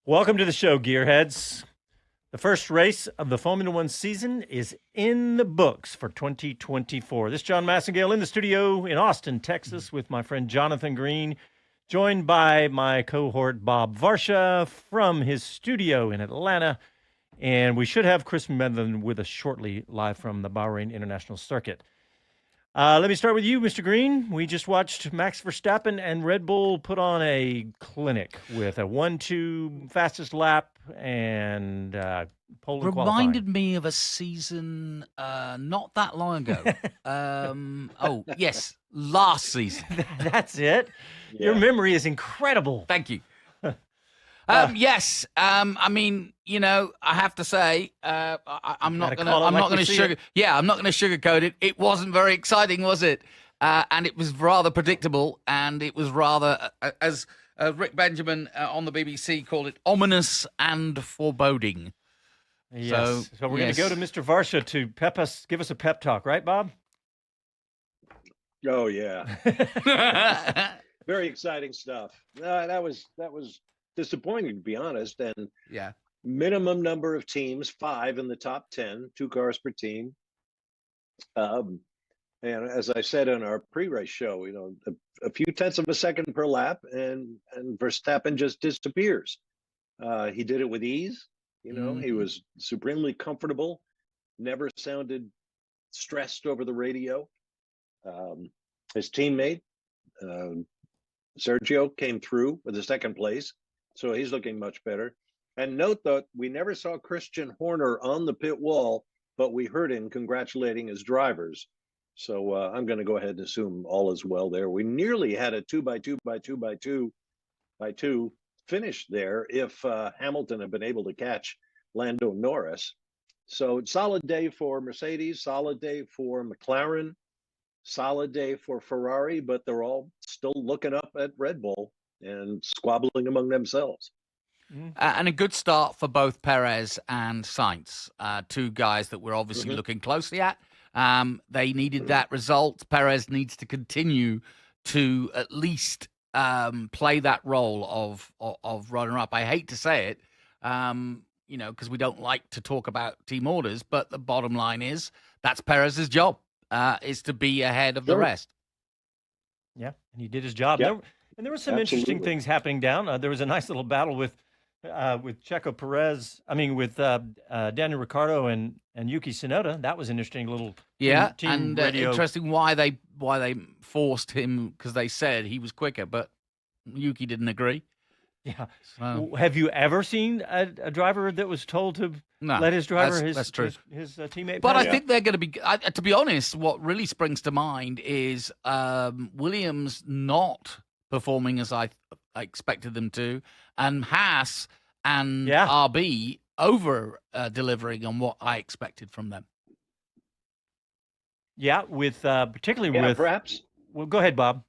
Welcome to the show, Gearheads. The first race of the Formula One season is in the books for 2024. This is John Massengale in the studio in Austin, Texas, with my friend Jonathan Green, joined by my cohort Bob Varsha from his studio in Atlanta. And we should have Chris Medland with us shortly, live from the Bahrain International Circuit. Let me start with you, Mr. Green. We just watched Max Verstappen and Red Bull put on a clinic with a 1-2 fastest lap and pole and qualifying. Reminded me of a season not that long ago. Yes, last season. That's it. Yeah. Your memory is incredible. Thank you. Yes. I mean, you know, I have to say, I'm not going to sugarcoat it. It wasn't very exciting, was it? And it was rather predictable, and it was rather, as Rick Benjamin on the BBC called it, ominous and foreboding. Yes. So we're going to go to Mr. Varsha to give us a pep talk, right, Bob? Oh yeah. Very exciting stuff. That was disappointing, to be honest. And minimum number of teams, 5 in the top 10, 2 cars per team. And as I said on our pre-race show, you know, a few tenths of a second per lap, and Verstappen just disappears. He did it with ease. You know, he was supremely comfortable, never sounded stressed over the radio. His teammate, Sergio, came through with the second place. So he's looking much better. And note that we never saw Christian Horner on the pit wall, but we heard him congratulating his drivers. So I'm going to go ahead and assume all is well there. We nearly had a 2x2 finish there if Hamilton had been able to catch Lando Norris. So solid day for Mercedes, solid day for McLaren, solid day for Ferrari, but they're all still looking up at Red Bull and squabbling among themselves. And a good start for both Perez and Sainz, 2 guys that we're obviously looking closely at. They needed that result. Perez needs to continue to at least play that role of runner-up. I hate to say it, you know, because we don't like to talk about team orders, but the bottom line is that's Perez's job, is to be ahead of the rest. Yeah, and he did his job. Yep. And there were some interesting things happening down. There was a nice little battle with Daniel Ricciardo and Yuki Tsunoda. That was an interesting little team radio. Interesting why they forced him, because they said he was quicker, but Yuki didn't agree. Yeah. So. Have you ever seen a driver that was told to let his driver his teammate? But I think they're going to be. To be honest, what really springs to mind is Williams not performing as I expected them to, and HAAS and RB over delivering on what I expected from them. Yeah, particularly with perhaps. Well, go ahead, Bob.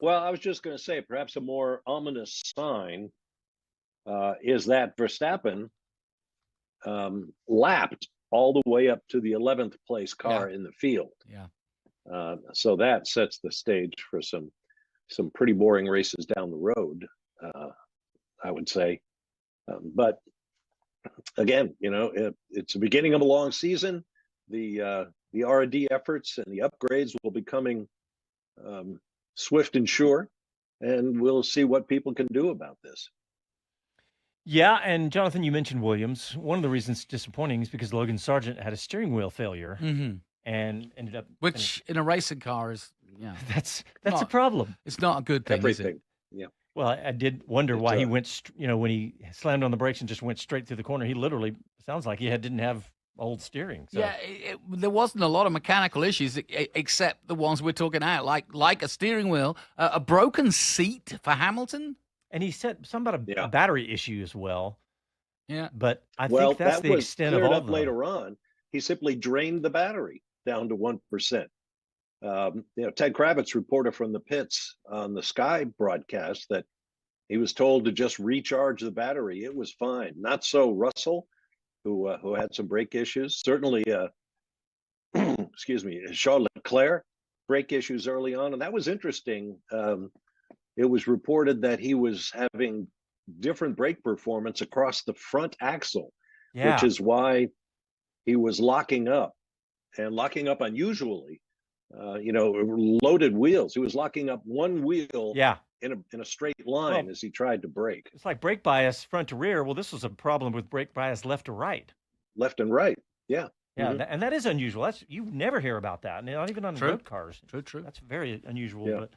Well, I was just going to say, perhaps a more ominous sign is that Verstappen lapped all the way up to the 11th place car in the field. Yeah. So that sets the stage for some pretty boring races down the road, I would say. But again, you know, it's the beginning of a long season. The R&D efforts and the upgrades will be coming swift and sure, and we'll see what people can do about this. Yeah, and Jonathan, you mentioned Williams. One of the reasons it's disappointing is because Logan Sargent had a steering wheel failure and ended up... Which in a racing car is... Yeah, that's a problem. It's not a good thing, Everything. is it? Yeah. Well, I did wonder why he went, when he slammed on the brakes and just went straight through the corner. He literally, sounds like he didn't have old steering. So. Yeah, there wasn't a lot of mechanical issues except the ones we're talking about, like a steering wheel, a broken seat for Hamilton. And he said something about a battery issue as well. Yeah. But I think that's the extent of all of them. Later on, he simply drained the battery down to 1%. Ted Kravitz reported from the pits on the Sky broadcast that he was told to just recharge the battery. It was fine. Not so Russell, who had some brake issues. Certainly, Charles Leclerc, brake issues early on. And that was interesting. It was reported that he was having different brake performance across the front axle, Yeah. which is why he was locking up unusually. Loaded wheels. He was locking up one wheel Yeah. in a straight line as he tried to brake. It's like brake bias front to rear. Well, this was a problem with brake bias left to right. Left and right. Yeah. Yeah, and that is unusual. You never hear about that, not even on road cars. True. That's very unusual. Yeah. But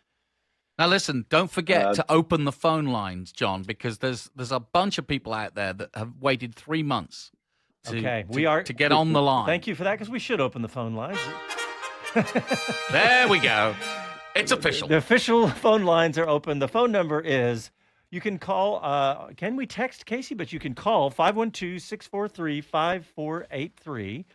Now, listen, don't forget to open the phone lines, John, because there's a bunch of people out there that have waited 3 months to get on the line. Thank you for that, because we should open the phone lines. There we go. It's official. The official phone lines are open. The phone number is, you can call, can we text, Casey? But you can call 512-643-5483.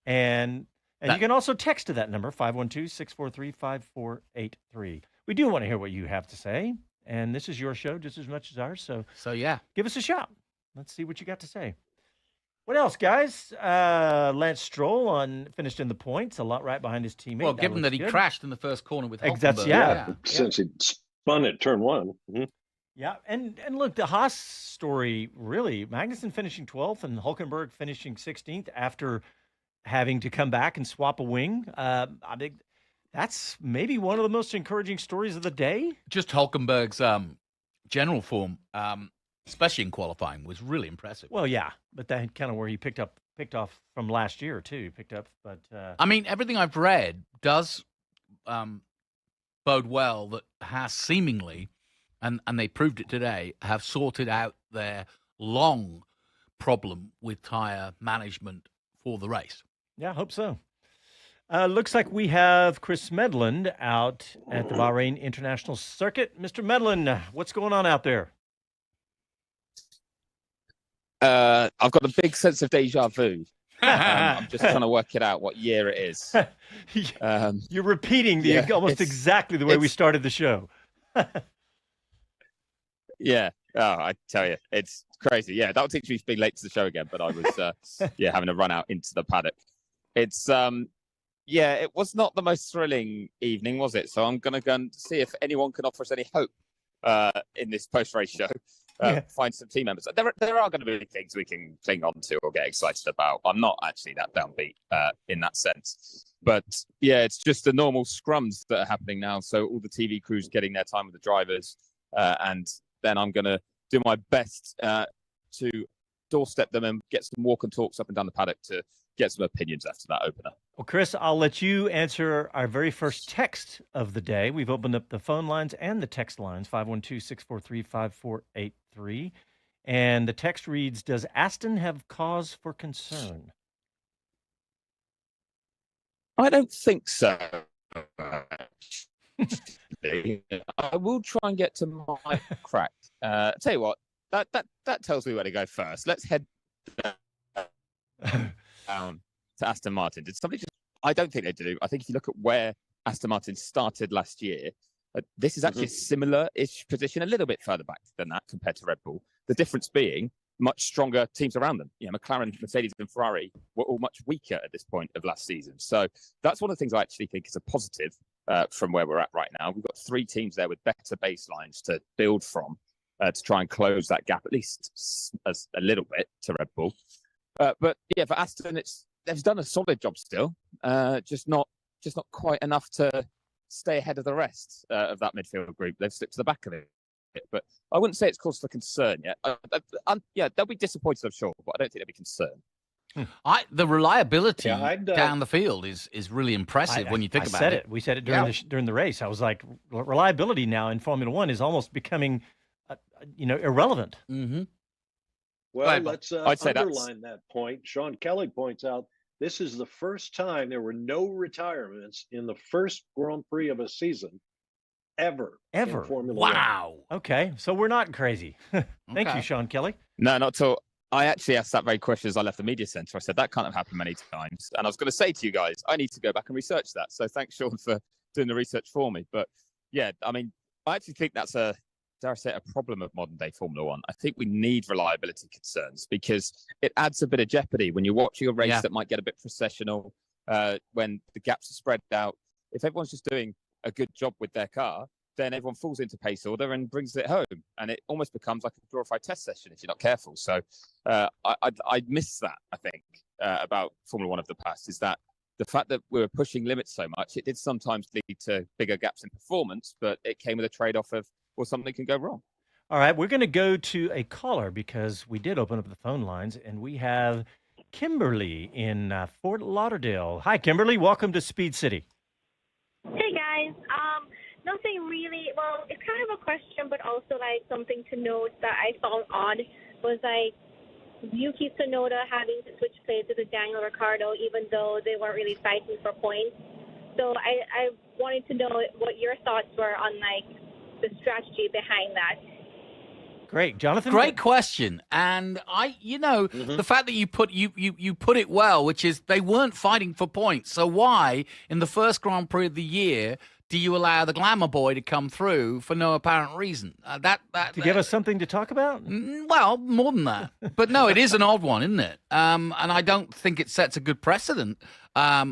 And you can also text to that number, 512-643-5483. We do want to hear what you have to say. And this is your show just as much as ours. So yeah, give us a shot. Let's see what you got to say. What else, guys? Lance Stroll finished in the points, a lot right behind his teammate. Well, given that he crashed in the first corner with Hulkenberg. Yeah. Since he spun at turn one. Mm-hmm. Yeah, and look, the HAAS story, really, Magnussen finishing 12th and Hulkenberg finishing 16th after having to come back and swap a wing. I think that's maybe one of the most encouraging stories of the day. Just Hulkenberg's general form, especially in qualifying, was really impressive. Well, yeah, but that kind of where he picked off from last year too. But I mean, everything I've read does bode well that HAAS seemingly, and they proved it today, have sorted out their long problem with tire management for the race. Yeah, I hope so. Looks like we have Chris Medland out at the Bahrain International Circuit. Mr. Medland, what's going on out there? I've got a big sense of deja vu. I'm just trying to work it out what year it is. You're repeating almost exactly the way we started the show. Yeah. Oh, I tell you, it's crazy. Yeah, that'll teach me to be late to the show again. But I was, having a run out into the paddock. It's, it was not the most thrilling evening, was it? So I'm going to go and see if anyone can offer us any hope in this post-race show. Find some team members. There are going to be things we can cling on to or get excited about. I'm not actually that downbeat in that sense. But yeah, it's just the normal scrums that are happening now. So all the TV crews getting their time with the drivers, and then I'm going to do my best to doorstep them and get some walk and talks up and down the paddock to get some opinions after that opener. Well, Chris, I'll let you answer our very first text of the day. We've opened up the phone lines and the text lines, 512-643-5483. And the text reads, does Aston have cause for concern? I don't think so. I will try and get to my crack. Tell you what, that tells me where to go first. Let's head down to Aston Martin. Did somebody just? I don't think they do. I think if you look at where Aston Martin started last year, this is actually a similar-ish position, a little bit further back than that compared to Red Bull. The difference being much stronger teams around them. McLaren, Mercedes, and Ferrari were all much weaker at this point of last season. So that's one of the things I actually think is a positive from where we're at right now. We've got three teams there with better baselines to build from to try and close that gap, at least as a little bit, to Red Bull. But yeah, for Aston, they've done a solid job still, just not quite enough to stay ahead of the rest of that midfield group. They've slipped to the back of it. But I wouldn't say it's cause for concern yet. They'll be disappointed, I'm sure, but I don't think they'll be concerned. The reliability down the field is really impressive when you think about it. We said it during the race. I was like, reliability now in Formula One is almost becoming, irrelevant. Mm-hmm. Well, let's underline that point. Sean Kelly points out this is the first time there were no retirements in the first Grand Prix of a season ever. In Formula Wow. One. Okay, so we're not crazy. Thank you, Sean Kelly. No, not at all. I actually asked that very question as I left the media centre. I said, that can't have happened many times. And I was going to say to you guys, I need to go back and research that. So thanks, Sean, for doing the research for me. But yeah, I mean, I actually think that's a problem of modern day Formula One. I think we need reliability concerns because it adds a bit of jeopardy when you're watching a race that might get a bit processional, when the gaps are spread out. If everyone's just doing a good job with their car, then everyone falls into pace order and brings it home. And it almost becomes like a glorified test session if you're not careful. So I miss that, I think, about Formula One of the past, is that the fact that we were pushing limits so much, it did sometimes lead to bigger gaps in performance, but it came with a trade-off of, well, something can go wrong. All right, we're going to go to a caller because we did open up the phone lines, and we have Kimberly in Fort Lauderdale. Hi, Kimberly. Welcome to Speed City. Hey, guys. Nothing really. Well, it's kind of a question, but also like something to note that I found odd was like Yuki Tsunoda having to switch places with Daniel Ricciardo, even though they weren't really fighting for points. So I wanted to know what your thoughts were on like the strategy behind that. Great, Jonathan. Great question, and the fact that you put it well, which is they weren't fighting for points. So why, in the first Grand Prix of the year, do you allow the glamour boy to come through for no apparent reason? To give us something to talk about? Well, more than that. But no, it is an odd one, isn't it? And I don't think it sets a good precedent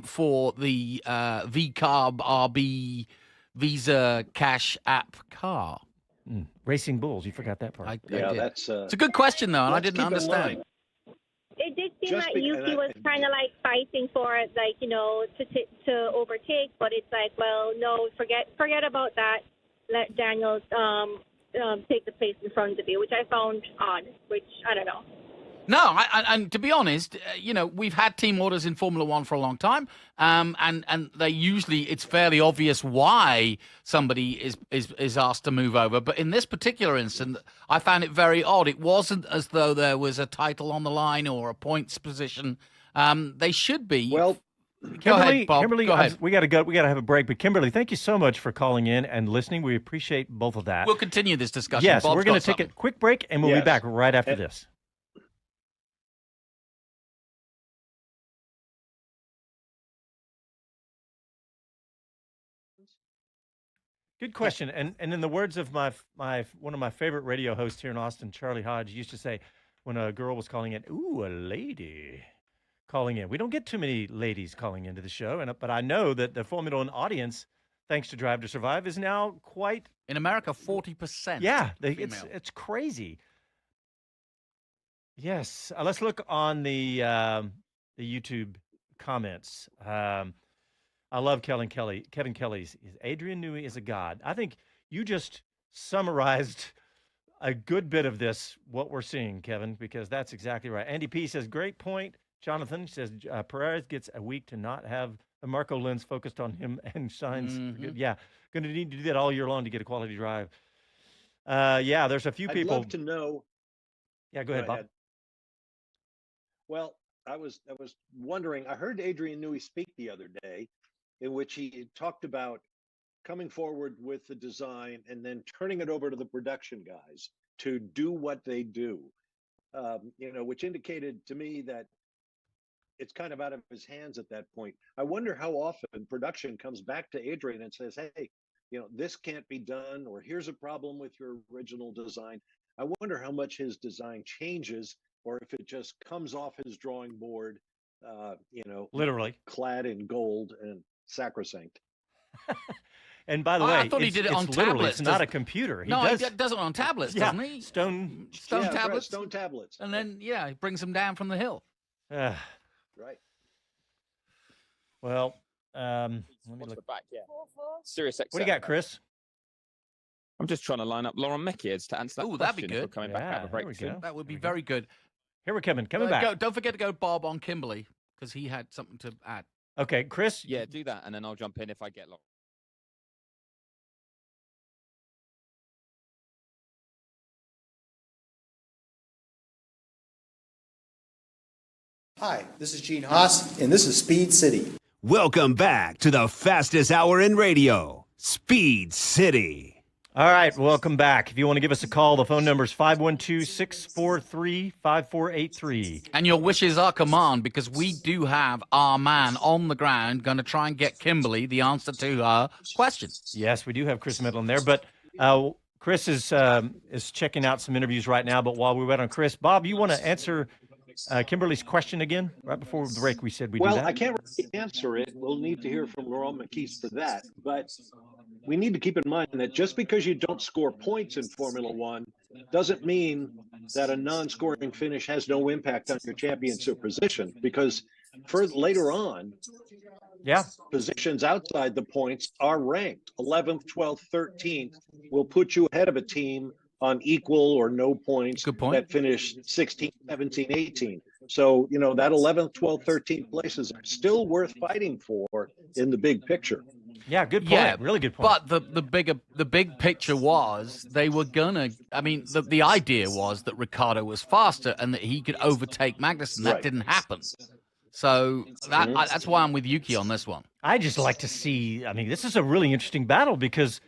for the VCARB RB Visa Cash App car. Racing Bulls, you forgot that part. I did. That's it's a good question, though, and I didn't understand. It did seem like Yuki was kind of like fighting for it, like, to overtake, but it's like, well, no, forget about that. Let Daniel take the place in front of you, which I found odd, which I don't know. No, and to be honest, we've had team orders in Formula One for a long time, and they usually, it's fairly obvious why somebody is asked to move over. But in this particular instance, I found it very odd. It wasn't as though there was a title on the line or a points position. They should be. Well, go ahead, Bob. Kimberly, go ahead. We got to have a break. But Kimberly, thank you so much for calling in and listening. We appreciate both of that. We'll continue this discussion. Yes, Bob's we're going to got take a quick break, and we'll be back right after this. Good question. And in the words of my one of my favorite radio hosts here in Austin, Charlie Hodge, used to say when a girl was calling in, "Ooh, a lady calling in." We don't get too many ladies calling into the show, but I know that the Formula One audience, thanks to Drive to Survive, is now quite in America 40%. Yeah, it's crazy. Yes, let's look on the YouTube comments. I love Kevin Kelly's. Adrian Newey is a god. I think you just summarized a good bit of this, what we're seeing, Kevin, because that's exactly right. Andy P says, great point. Jonathan says, Perez gets a week to not have the Marco lens focused on him and shines. Mm-hmm. Yeah, going to need to do that all year long to get a quality drive. Yeah, there's a few people. I'd love to know. Yeah, go ahead, Bob. Well, I was wondering, I heard Adrian Newey speak the other day, in which he talked about coming forward with the design and then turning it over to the production guys to do what they do, which indicated to me that it's kind of out of his hands at that point. I wonder how often production comes back to Adrian and says, hey, this can't be done, or here's a problem with your original design. I wonder how much his design changes, or if it just comes off his drawing board, literally clad in gold and sacrosanct. And by the way, I thought he did it on tablets. It's not a computer. He does it on tablets, doesn't he? Stone tablets. Right, stone tablets. And then, he brings them down from the hill. Right. Well, let me look back. Yeah. SiriusXM. What do you got, Chris? I'm just trying to line up Lauren Mekies to answer that question. That'd be good. Coming back out of a break soon. That would be very good. Here we're coming back. Don't forget to go Bob on Kimberly, because he had something to add. Okay, Chris. Yeah, do that, and then I'll jump in if I get lost. Hi, this is Gene Haas, and this is Speed City. Welcome back to the fastest hour in radio, Speed City. All right, welcome back. If you want to give us a call, the phone number is 512-643-5483. And your wishes are command, because we do have our man on the ground going to try and get Kimberly the answer to her question. Yes, we do have Chris Medland there, but Chris is checking out some interviews right now. But while we wait on Chris, Bob, you want to answer Kimberly's question again? Right before the break, we said we'd do that. Well, I can't really answer it. We'll need to hear from Laurent Mekies for that. But we need to keep in mind that just because you don't score points in Formula One doesn't mean that a non-scoring finish has no impact on your championship position, because later on, positions outside the points are ranked. 11th, 12th, 13th will put you ahead of a team on equal or no points that finished 16, 17, 18. So, that 11th, 12th, 13th places are still worth fighting for in the big picture. Yeah, good point. Yeah, really good point. But the big picture was they were gonna. I mean, the idea was that Ricciardo was faster and that he could overtake Magnussen. That didn't happen. So that's why I'm with Yuki on this one. I just like to see. I mean, this is a really interesting battle because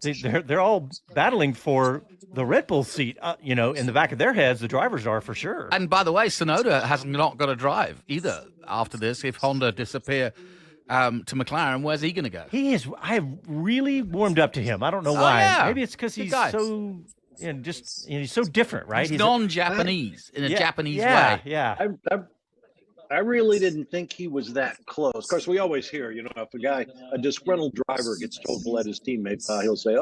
they're all battling for the Red Bull seat. In the back of their heads, the drivers are for sure. And by the way, Tsunoda has not got to drive either after this. If Honda disappear to McLaren, where's he going to go? He is. I really warmed up to him. I don't know why. Yeah. Maybe it's because he's so. He's so different, right? He's non-Japanese in a Japanese way. Yeah. I really didn't think he was that close. Of course, we always hear, if a disgruntled driver gets told to let his teammate, he'll say,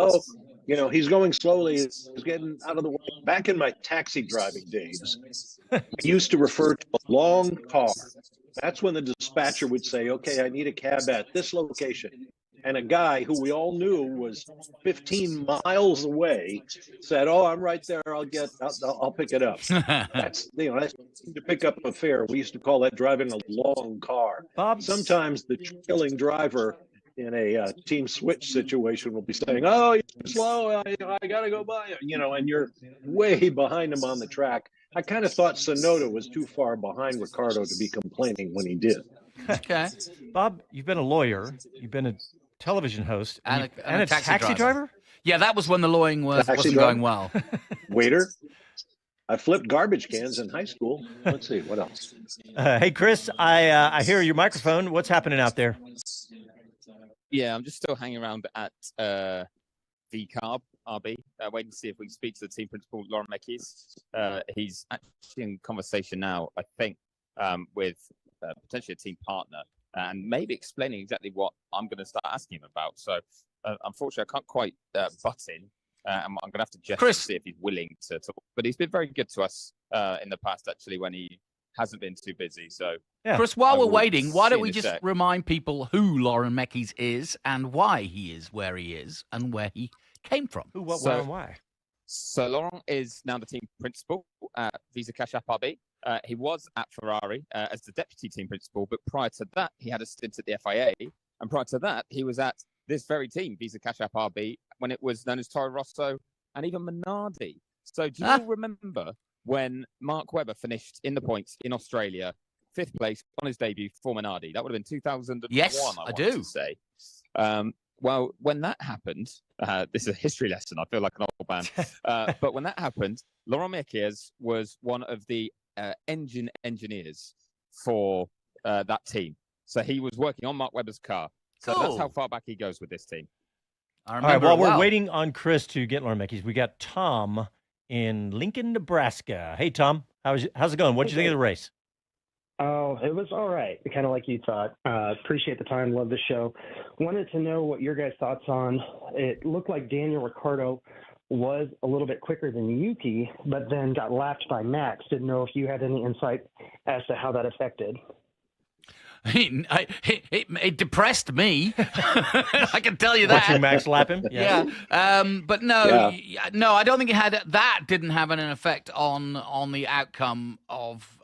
he's going slowly, he's getting out of the way. Back in my taxi driving days, we used to refer to a long car. That's when the dispatcher would say, okay, I need a cab at this location. And a guy who we all knew was 15 miles away said, "Oh, I'm right there. I'll pick it up." That's to pick up a fare. We used to call that driving a long car. Bob, sometimes the trailing driver in a team switch situation will be saying, "Oh, you're slow. I gotta go by you." And you're way behind him on the track. I kind of thought Tsunoda was too far behind Ricciardo to be complaining when he did. Okay, Bob, you've been a lawyer. You've been a television host and a taxi driver. Yeah, that was when the lawyering wasn't going well. Waiter. I flipped garbage cans in high school. Let's see, what else? Hey, Chris, I hear your microphone. What's happening out there? Yeah, I'm just still hanging around at VCARB, RB, waiting to see if we can speak to the team principal, Laurent Mekies. He's actually in conversation now, I think, with potentially a team partner, and maybe explaining exactly what I'm going to start asking him about. So, unfortunately, I can't quite butt in. I'm going to have to gesture to see if he's willing to talk. But he's been very good to us in the past, actually, when he hasn't been too busy. So, yeah. Chris, while we're waiting, why don't we just remind people who Laurent Mekies is and why he is where he is and where he came from? Who, what, where, and why? So, Laurent is now the team principal at Visa Cash App RB. He was at Ferrari as the deputy team principal, but prior to that, he had a stint at the FIA. And prior to that, he was at this very team, Visa Cash App RB, when it was known as Toro Rosso and even Minardi. So do you remember when Mark Webber finished in the points in Australia, 5th place on his debut for Minardi? That would have been 2001, yes, I do. To say. Well, when that happened, this is a history lesson. I feel like an old man. But when that happened, Laurent Mekies was one of the engineers for that team. So he was working on Mark Webber's car. So that's how far back he goes with this team. All right, while we're waiting on Chris to get Laurent Mekies, we got Tom in Lincoln, Nebraska. Hey, Tom, how's it going? What did you think of the race? Oh, it was all right. Kind of like you thought. Appreciate the time. Love the show. Wanted to know what your guys' thoughts on. It looked like Daniel Ricciardo was a little bit quicker than Yuki, but then got lapped by Max. Didn't know if you had any insight as to how that affected. It depressed me. I can tell you that. Watching Max lap him? Yeah. But no, I don't think it had. That didn't have an effect on the outcome of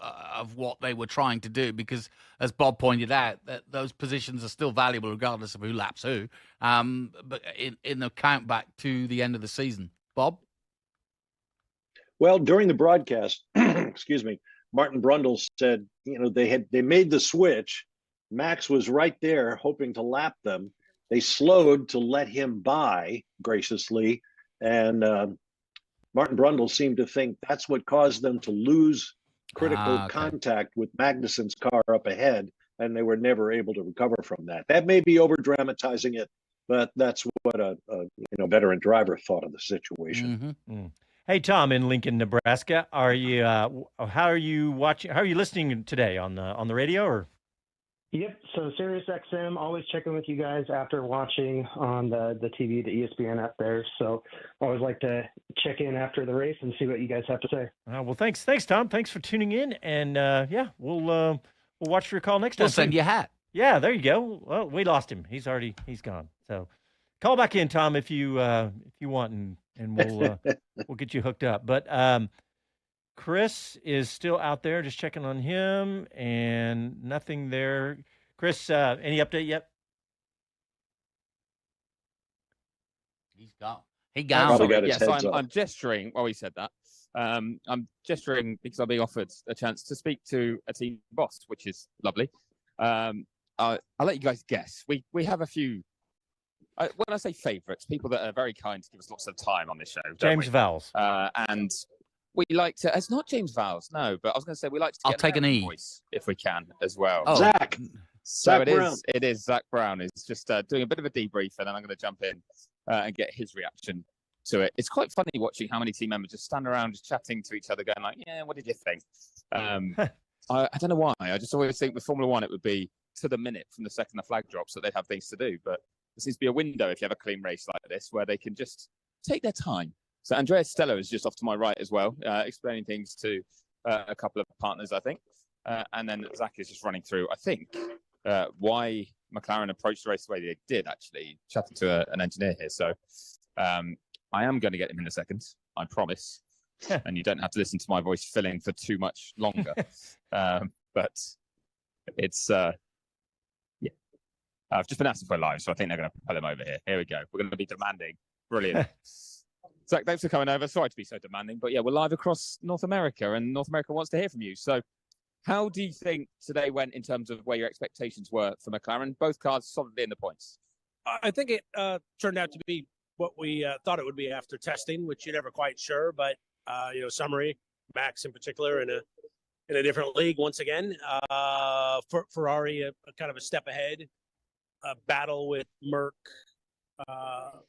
what they were trying to do, because, as Bob pointed out, that those positions are still valuable regardless of who laps who. But in the count back to the end of the season, Bob. Well, during the broadcast, excuse me, Martin Brundle said, they made the switch. Max was right there hoping to lap them. They slowed to let him by graciously. And Martin Brundle seemed to think that's what caused them to lose critical contact with Magnussen's car up ahead. And they were never able to recover from that. That may be over dramatizing it, but that's what a veteran driver thought of the situation. Mm-hmm. Hey, Tom, in Lincoln, Nebraska, are you? How are you watching? How are you listening today on the radio? Or Yep. So SiriusXM, always checking with you guys after watching on the TV, the ESPN app there. So always like to check in after the race and see what you guys have to say. Well, thanks, Tom. Thanks for tuning in, and we'll watch for your call next time. We'll send you a hat. Yeah, there you go. Well, we lost him. He's gone. So call back in, Tom, if you want, and we'll get you hooked up. But Chris is still out there, just checking on him, and nothing there. Chris, any update yet? He's gone. He gone. So I'm gesturing while he said that. I'm gesturing because I'll be offered a chance to speak to a team boss, which is lovely. I'll let you guys guess. We have a few. When I say favourites, people that are very kind to give us lots of time on this show. James Vowles. And we like to. It's not James Vowles, no. But I was going to say we like to. I'll take an E voice if we can as well. Oh. Zach. So Zak Brown. It is Zak Brown is just doing a bit of a debrief, and then I'm going to jump in and get his reaction to it. It's quite funny watching how many team members just stand around just chatting to each other, going like, "Yeah, what did you think?" I don't know why. I just always think with Formula One it would be to the minute from the second the flag drops that they'd have things to do. But there seems to be a window if you have a clean race like this where they can just take their time. So Andrea Stella is just off to my right as well, explaining things to a couple of partners, I think. And then Zach is just running through, I think, why McLaren approached the race the way they did, actually, chatting to an engineer here. So I am going to get him in a second, I promise. And you don't have to listen to my voice filling for too much longer. But it's, I've just been asked for live, so I think they're going to pull him over here. Here we go. We're going to be demanding. Brilliant. Zach, thanks for coming over. Sorry to be so demanding, but yeah, we're live across North America, and North America wants to hear from you. So how do you think today went in terms of where your expectations were for McLaren? Both cars solidly in the points. I think it turned out to be what we thought it would be after testing, which you're never quite sure. But summary, Max in particular in a different league once again. For Ferrari, a kind of a step ahead. A battle with Merck,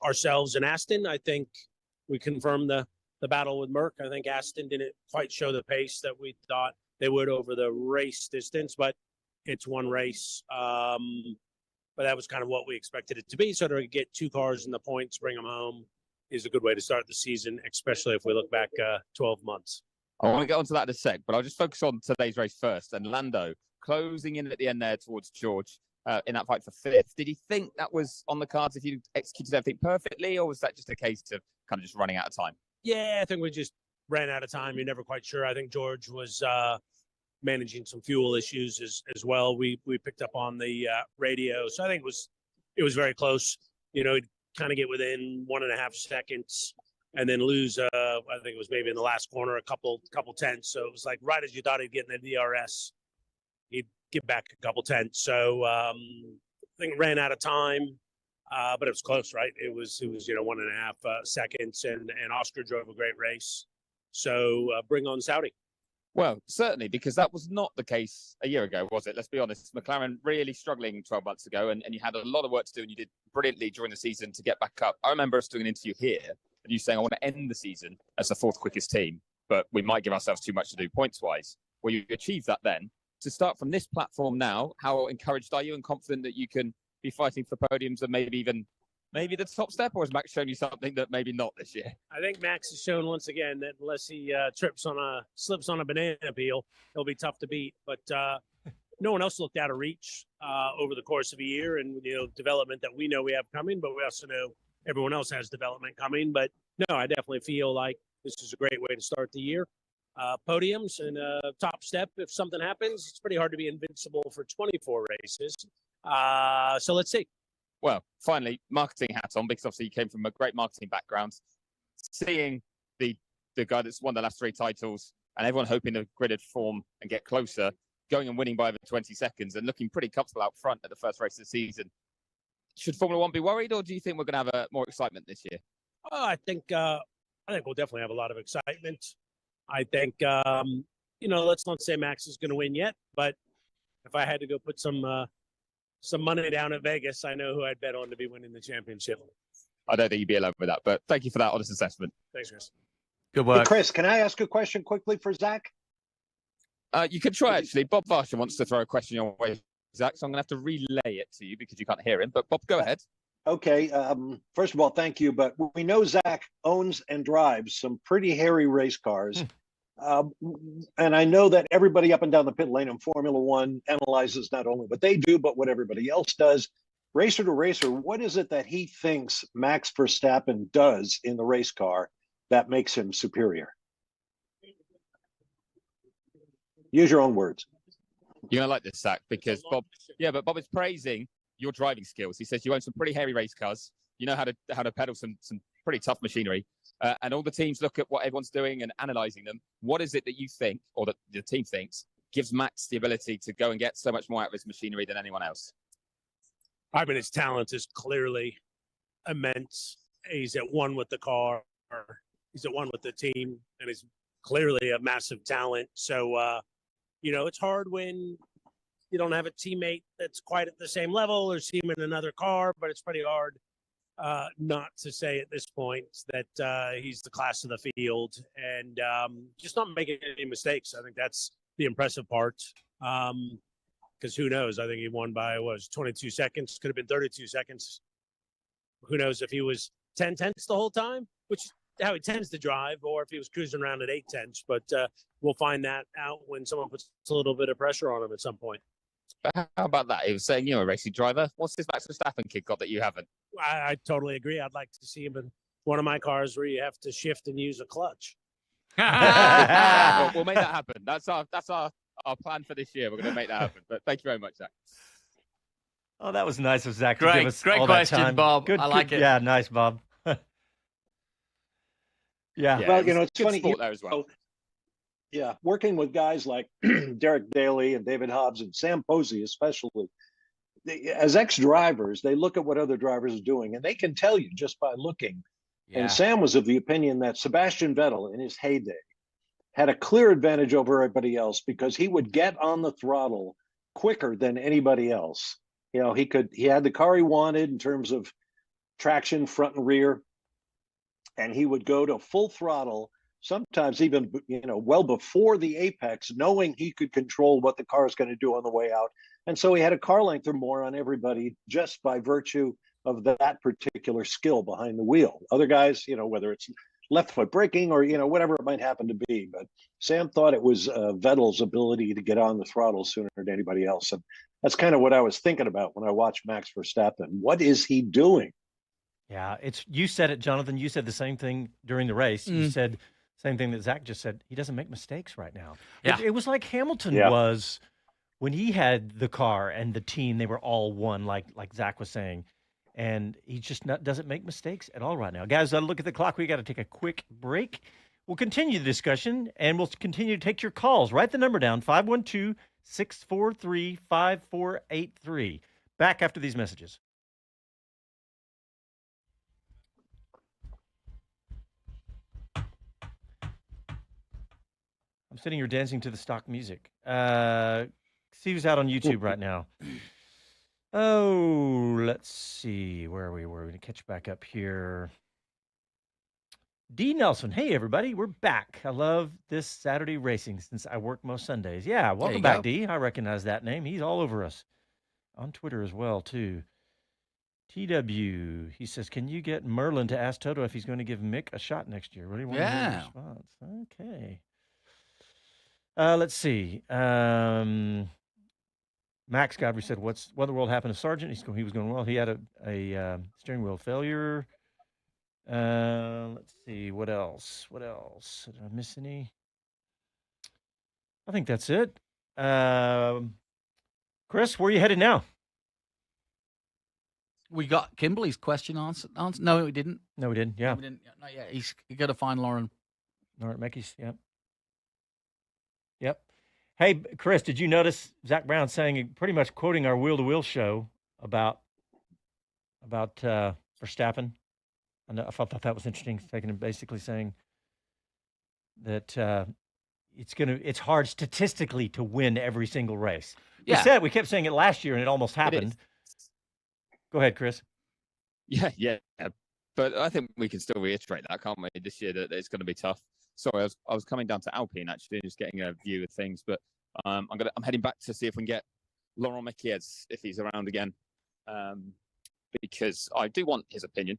ourselves, and Aston. I think we confirmed the battle with Merck. I think Aston didn't quite show the pace that we thought they would over the race distance, but it's one race. But that was kind of what we expected it to be. So to get two cars in the points, bring them home, is a good way to start the season, especially if we look back 12 months. I want to get onto that in a sec, but I'll just focus on today's race first. And Lando closing in at the end there towards George in that fight for fifth. Did you think that was on the cards if you executed everything perfectly, or was that just a case of kind of just running out of time? Yeah, I think we just ran out of time. You're never quite sure. I think George was managing some fuel issues as well. We picked up on the radio, so I think it was very close. He'd kind of get within 1.5 seconds and then lose. I think it was maybe in the last corner a couple tenths. So it was like right as you thought he'd get in the DRS, he'd get back a couple tenths. So I think it ran out of time, but it was close, right? It was 1.5 seconds, and Oscar drove a great race. So bring on Saudi. Well, certainly, because that was not the case a year ago, was it? Let's be honest. McLaren really struggling 12 months ago, and you had a lot of work to do, and you did brilliantly during the season to get back up. I remember us doing an interview here, and you saying, I want to end the season as the fourth quickest team, but we might give ourselves too much to do points-wise. Well, you achieved that then. To start from this platform now, how encouraged are you and confident that you can be fighting for podiums and maybe the top step, or has Max shown you something that maybe not this year? I think Max has shown once again that unless he slips on a banana peel, he'll be tough to beat. But no one else looked out of reach over the course of a year, and development that we know we have coming, but we also know everyone else has development coming. But no, I definitely feel like this is a great way to start the year. Podiums and a top step. If something happens, it's pretty hard to be invincible for 24 races. So let's see. Well, finally, marketing hat on, because obviously you came from a great marketing background. Seeing the guy that's won the last 3 titles and everyone hoping to gridded form and get closer, going and winning by over 20 seconds and looking pretty comfortable out front at the first race of the season. Should Formula One be worried, or do you think we're going to have more excitement this year? Oh, I think we'll definitely have a lot of excitement. I think, let's not say Max is going to win yet, but if I had to go put some money down at Vegas, I know who I'd bet on to be winning the championship. I don't think you'd be alone with that, but thank you for that honest assessment. Thanks, Chris. Good work. Hey, Chris, can I ask a question quickly for Zach? You can try, actually. Bob Varsha wants to throw a question your way Zach, so I'm going to have to relay it to you because you can't hear him. But Bob, go ahead. Okay. First of all, thank you. But we know Zach owns and drives some pretty hairy race cars. And I know that everybody up and down the pit lane in Formula One analyzes not only what they do, but what everybody else does. Racer to racer, what is it that he thinks Max Verstappen does in the race car that makes him superior? Use your own words. You're going to like this, Zach, because Bob is praising your driving skills. He says you own some pretty hairy race cars. You know how to pedal some pretty tough machinery. And all the teams look at what everyone's doing and analyzing them. What is it that you think, or that the team thinks, gives Max the ability to go and get so much more out of his machinery than anyone else? I mean, his talent is clearly immense. He's at one with the car. He's at one with the team, and he's clearly a massive talent. So, it's hard when you don't have a teammate that's quite at the same level or see him in another car, but it's pretty hard not to say at this point that he's the class of the field and just not making any mistakes. I think that's the impressive part. Because who knows? I think he won by 22 seconds. Could have been 32 seconds. Who knows if he was 10 tenths the whole time, which is how he tends to drive, or if he was cruising around at 8 tenths. But we'll find that out when someone puts a little bit of pressure on him at some point. But how about that? He was saying you're a racing driver. What's this Max Verstappen kid got that you haven't? I totally agree. I'd like to see him in one of my cars where you have to shift and use a clutch. We'll make that happen. That's our plan for this year. We're going to make that happen. But thank you very much, Zach. Oh, that was nice of Zach to give us great all question, that time. Bob. I like it. Yeah, nice, Bob. Yeah. Well, it's good funny. Sport there as well. Yeah, working with guys like Derek Daly and David Hobbs and Sam Posey, especially, as ex-drivers, they look at what other drivers are doing, and they can tell you just by looking. Yeah. And Sam was of the opinion that Sebastian Vettel, in his heyday, had a clear advantage over everybody else because he would get on the throttle quicker than anybody else. He had the car he wanted in terms of traction, front and rear, and he would go to full throttle, sometimes even, well before the apex, knowing he could control what the car is going to do on the way out. And so he had a car length or more on everybody just by virtue of that particular skill behind the wheel. Other guys, whether it's left foot braking or, whatever it might happen to be. But Sam thought it was Vettel's ability to get on the throttle sooner than anybody else. And that's kind of what I was thinking about when I watched Max Verstappen. What is he doing? Yeah, you said it, Jonathan. You said the same thing during the race. You said same thing that Zach just said. He doesn't make mistakes right now. Yeah. It was like Hamilton was when he had the car and the team. They were all one, like Zach was saying. And he just doesn't make mistakes at all right now. Guys, look at the clock. We got to take a quick break. We'll continue the discussion, and we'll continue to take your calls. Write the number down, 512-643-5483. Back after these messages. I'm sitting here dancing to the stock music. See who's out on YouTube right now. Oh, let's see. Where are we? We're going to catch back up here. D. Nelson. Hey, everybody. We're back. I love this Saturday racing since I work most Sundays. Yeah, welcome back, D. I recognize that name. He's all over us. On Twitter as well, too. TW. He says, can you get Merlin to ask Toto if he's going to give Mick a shot next year? Really want to hear his response. Okay. Let's see. Max Godfrey said, what in the world happened to Sargent? He was going well. He had a steering wheel failure. Let's see. What else? Did I miss any? I think that's it. Chris, where are you headed now? We got Kimberly's question answered. No, we didn't. No, we didn't. Yeah. No, we didn't. Not yet. He got to find Lauren. Lauren Meckies. Yep. Yep. Hey, Chris, did you notice Zak Brown saying, pretty much quoting our wheel-to-wheel show about Verstappen? I thought that was interesting, basically saying that it's hard statistically to win every single race. Yeah. We kept saying it last year, and it almost happened. Go ahead, Chris. Yeah. But I think we can still reiterate that, can't we, this year, that it's going to be tough. Sorry, I was coming down to Alpine, actually, just getting a view of things. But I'm heading back to see if we can get Laurent Mekies if he's around again, because I do want his opinion.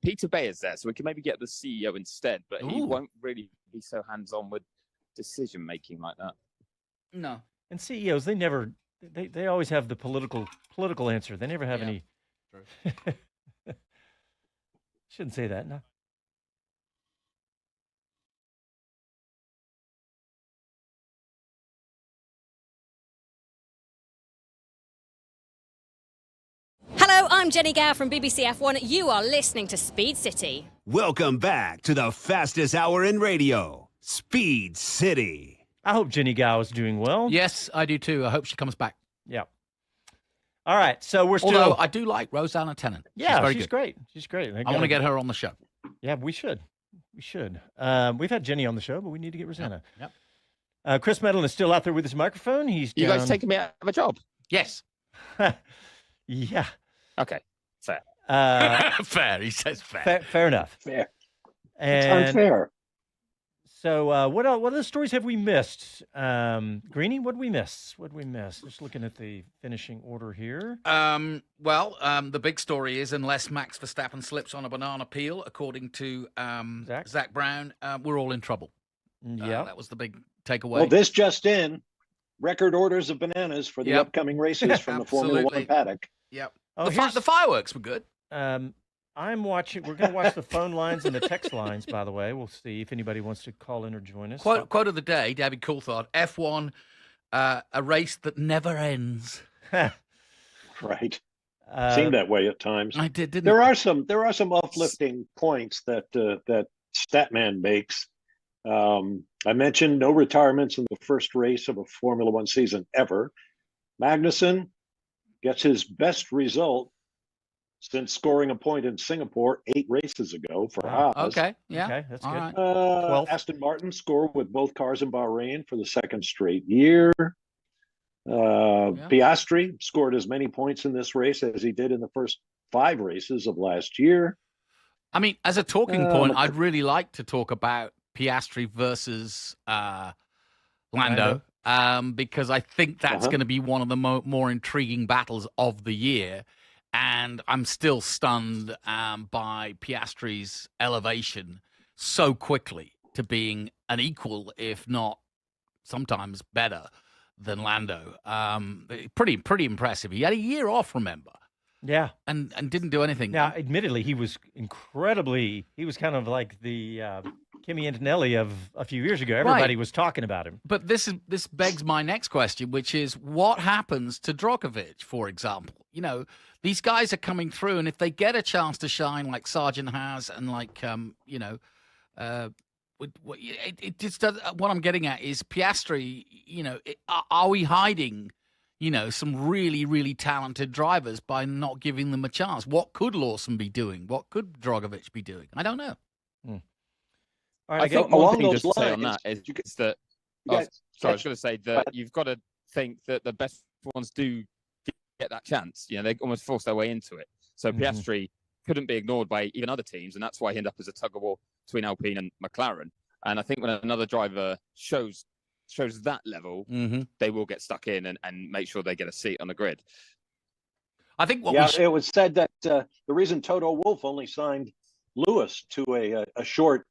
Peter Bayer's there, so we can maybe get the CEO instead, but he won't really be so hands-on with decision making like that. No. And CEOs, they always have the political answer. They never have any. True. Shouldn't say that, no. Hello, I'm Jenny Gow from BBC F1. You are listening to Speed City. Welcome back to the fastest hour in radio, Speed City. I hope Jenny Gow is doing well. Yes, I do too. I hope she comes back. Yeah. All right, so we're still. Although I do like Rosanna Tennant. Yeah, she's great. She's great. I want to get her on the show. Yeah, we should. We've had Jenny on the show, but we need to get Rosanna. Yep. Chris Medland is still out there with his microphone. He's You guys taking me out of a job? Yes. Yeah. Okay. Fair. Fair. He says fair. Fair enough. Fair. And It's unfair. so, what other stories have we missed? Greenie, what did we miss? Just looking at the finishing order here. The big story is unless Max Verstappen slips on a banana peel, according to Zak Brown, we're all in trouble. Yeah. That was the big takeaway. Well, this just in, record orders of bananas for the upcoming races from the Formula One paddock. Yep. Oh, the fireworks were good. I'm watching. We're going to watch the phone lines and the text lines, by the way. We'll see if anybody wants to call in or join us. Quote of the day, David Coulthard, F1, a race that never ends. Right. Seemed that way at times. I didn't There are some uplifting points that Statman makes. I mentioned no retirements in the first race of a Formula One season ever. Magnussen gets his best result since scoring a point in Singapore 8 races ago for Haas. Okay, yeah. Okay, that's All good. right. Aston Martin scored with both cars in Bahrain for the second straight year. Piastri scored as many points in this race as he did in the first 5 races of last year. I mean, as a talking point, I'd really like to talk about Piastri versus Lando. Because I think that's going to be one of the more intriguing battles of the year. And I'm still stunned by Piastri's elevation so quickly to being an equal, if not sometimes better than Lando. Pretty impressive. He had a year off, remember? Yeah. And didn't do anything. Now, admittedly, he was kind of like the Kimi Antonelli of a few years ago. Everybody was talking about him. But this begs my next question, which is what happens to Drogovic, for example? You know, these guys are coming through, and if they get a chance to shine like Sargent has and like, it just does, what I'm getting at is Piastri, are we hiding, some really, really talented drivers by not giving them a chance? What could Lawson be doing? What could Drogovic be doing? I don't know. All right, I think one thing just to say on that is that I was going to say that you've got to think that the best ones do get that chance. They almost force their way into it. So Piastri couldn't be ignored by even other teams, and that's why he ended up as a tug of war between Alpine and McLaren. And I think when another driver shows that level, they will get stuck in and make sure they get a seat on the grid. I think it was said that the reason Toto Wolff only signed Lewis to a short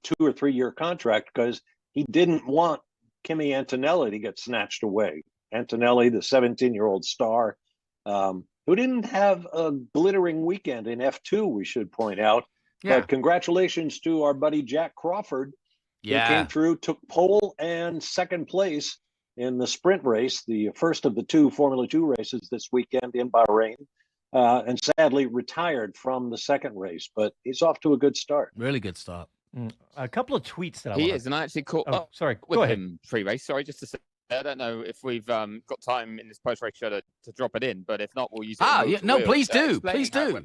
2 or 3 year contract because he didn't want Kimi Antonelli to get snatched away. Antonelli, the 17-year-old star, who didn't have a glittering weekend in F2, we should point out. Yeah. But congratulations to our buddy Jak Crawford. He came through, took pole and second place in the sprint race, the first of the 2 Formula 2 races this weekend in Bahrain, and sadly retired from the second race. But he's off to a good start. Really good start. A couple of tweets that He is, and I actually caught up with him pre-race. Sorry, just to say, I don't know if we've got time in this post-race show to drop it in, but if not, we'll use it. Please do. Please do.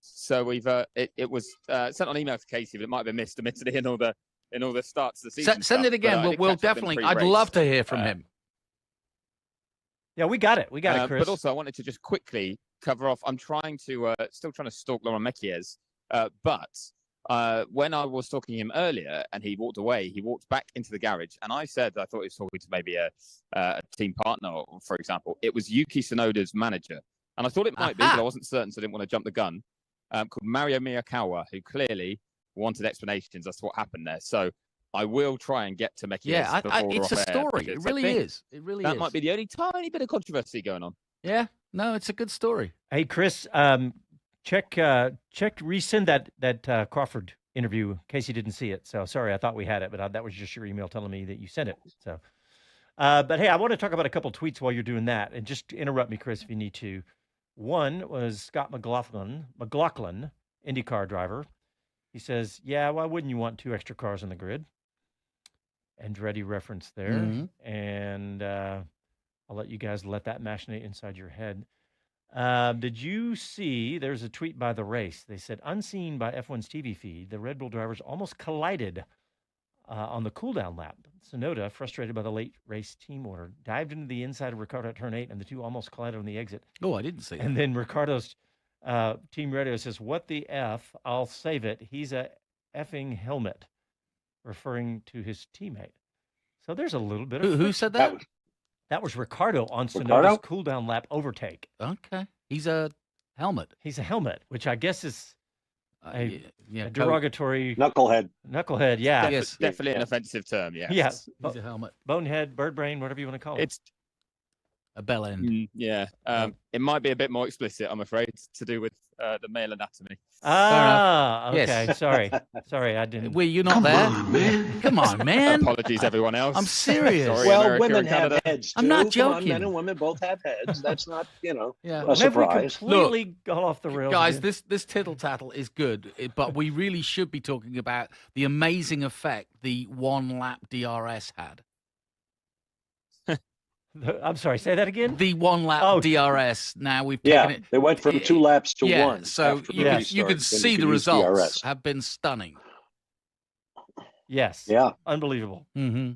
So we've it was sent on email to Casey, but it might have been missed, admittedly, in all the starts of the season. Send it again, but we'll definitely. I'd love to hear from him. Yeah, we got it, Chris. But also, I wanted to just quickly cover off. I'm still trying to stalk Laurent Mekies, but when I was talking to him earlier and he walked away, he walked back into the garage, and I said I thought he was talking to maybe a team partner, for example. It was Yuki Tsunoda's manager, and I thought it might be, but I wasn't certain, so I didn't want to jump the gun. Called Mario Miyakawa, who clearly wanted explanations as to what happened there. So I will try and get to Mekis. Yeah, it's a story. It really is. It really is. That might be the only tiny bit of controversy going on. Yeah, no, it's a good story. Hey, Chris, resend that Crawford interview in case you didn't see it. So sorry, I thought we had it, but that was just your email telling me that you sent it. So, but hey, I want to talk about a couple tweets while you're doing that, and just interrupt me, Chris, if you need to. One was Scott McLaughlin, IndyCar driver. He says, "Yeah, why wouldn't you want 2 extra cars on the grid?" Andretti reference there, and I'll let you guys let that machinate inside your head. Did you see, there's a tweet by The Race. They said, unseen by F1's TV feed, the Red Bull drivers almost collided on the cooldown lap. Tsunoda, frustrated by the late race team order, dived into the inside of Ricciardo at turn 8, and the two almost collided on the exit. Oh, I didn't see that. And then Ricciardo's team radio says, "What the F? I'll save it. He's a effing helmet," referring to his teammate. So there's a little bit of... Who said that? That was Ricciardo on Tsunoda's cooldown lap overtake. Okay. He's a helmet. He's a helmet, which I guess is a derogatory... Knucklehead, yeah. Yes, definitely an offensive term, yeah. Yes. He's a helmet. Bonehead, bird brain, whatever you want to call it. It's a bell end. Yeah. It might be a bit more explicit, I'm afraid, to do with the male anatomy. Ah, okay. Yes. Sorry, I didn't... Were you not there? Come on, man. Apologies, everyone else. I'm serious. Sorry, well, America women and have Canada. heads, too. I'm not Come joking. on, men and women both have heads. That's not, Yeah. a surprise. Have we completely gone off the rails? Guys, here? this tittle-tattle is good, but we really should be talking about the amazing effect the one-lap DRS had. I'm sorry, say that again? The one-lap DRS. Now we've taken it. They went from 2 laps to 1. So you could see the results have been stunning. Yes. Yeah. Unbelievable. Mm-hmm.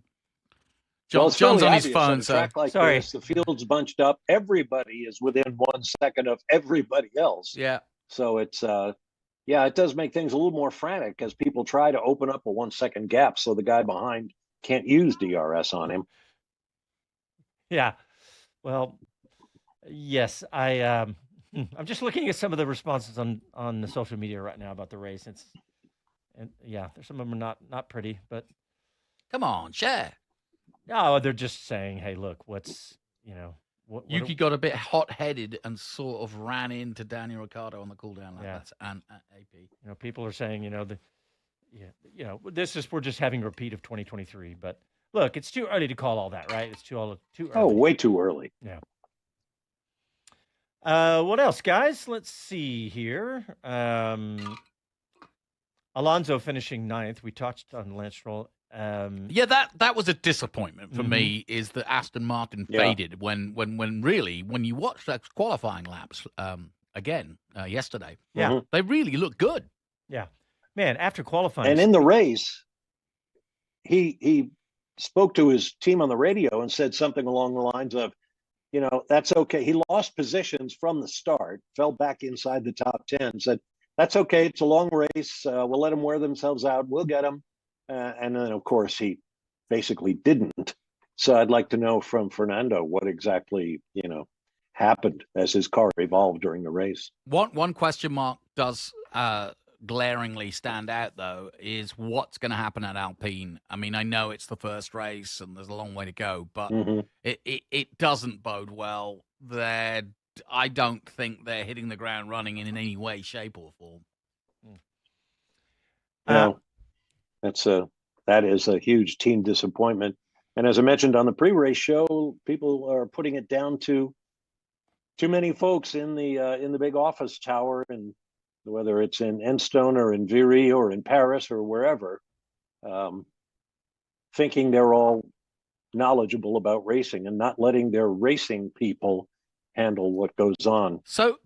John's on his phone, so like sorry. This, the field's bunched up. Everybody is within 1 second of everybody else. Yeah. So it's it does make things a little more frantic as people try to open up a 1 second gap so the guy behind can't use DRS on him. Yeah. Well, yes, I'm just looking at some of the responses on the social media right now about the race. There's some of them are not pretty, but come on, share. No, they're just saying, hey, look, Yuki got a bit hot-headed and sort of ran into Daniel Ricciardo on the cooldown lap. Yeah. That's AP. People are saying, we're just having a repeat of 2023, but look, it's too early to call all that, right? It's too early. Oh, way too early. Yeah. What else, guys? Let's see here. Alonso finishing 9th. We touched on Lance Stroll. That was a disappointment for me. Is that Aston Martin faded when you watch that qualifying laps again yesterday? Yeah, they really look good. Yeah, man. After qualifying, and in the race, he spoke to his team on the radio and said something along the lines of, that's okay. He lost positions from the start, fell back inside the top 10, said, that's okay. It's a long race. We'll let them wear themselves out. We'll get them. And then, of course, he basically didn't. So I'd like to know from Fernando what exactly, happened as his car evolved during the race. One question mark does glaringly stand out, though, is what's going to happen at Alpine. I mean, I know it's the first race and there's a long way to go, but it doesn't bode well. I don't think they're hitting the ground running in any way, shape, or form. That is a huge team disappointment. And as I mentioned on the pre-race show, people are putting it down to too many folks in the big office tower, and whether it's in Enstone or in Viry or in Paris or wherever, thinking they're all knowledgeable about racing and not letting their racing people handle what goes on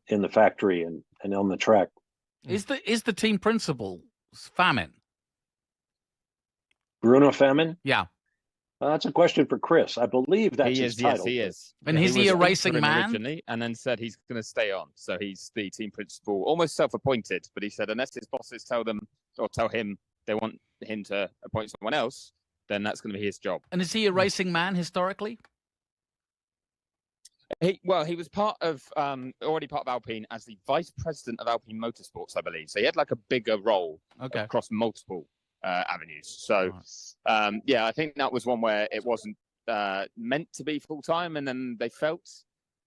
in the factory and on the track. Is the team principal Famin? Bruno Famin? Yeah. That's a question for Chris. I believe that's his title. Yes, he is. And is he a racing man? Originally, and then said he's going to stay on. So he's the team principal, almost self-appointed. But he said unless his bosses tell them or tell him they want him to appoint someone else, then that's going to be his job. And is he a racing man historically? He was already part of Alpine as the vice president of Alpine Motorsports, I believe. So he had like a bigger role across multiple avenues. So, I think that was one where it wasn't meant to be full time, and then they felt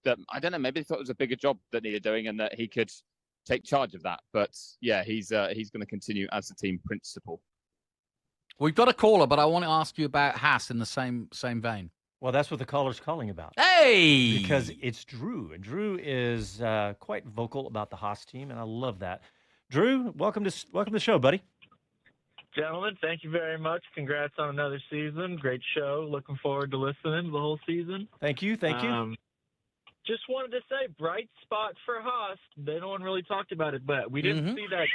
that, I don't know, maybe they thought it was a bigger job that needed doing, and that he could take charge of that. But yeah, he's going to continue as the team principal. We've got a caller, but I want to ask you about HAAS in the same vein. Well, that's what the caller's calling about. Hey! Because it's Drew, and Drew is quite vocal about the HAAS team, and I love that. Drew, welcome to the show, buddy. Gentlemen, thank you very much. Congrats on another season. Great show. Looking forward to listening the whole season. Thank you. Just wanted to say, bright spot for HAAS. No one really talked about it, but we didn't see that.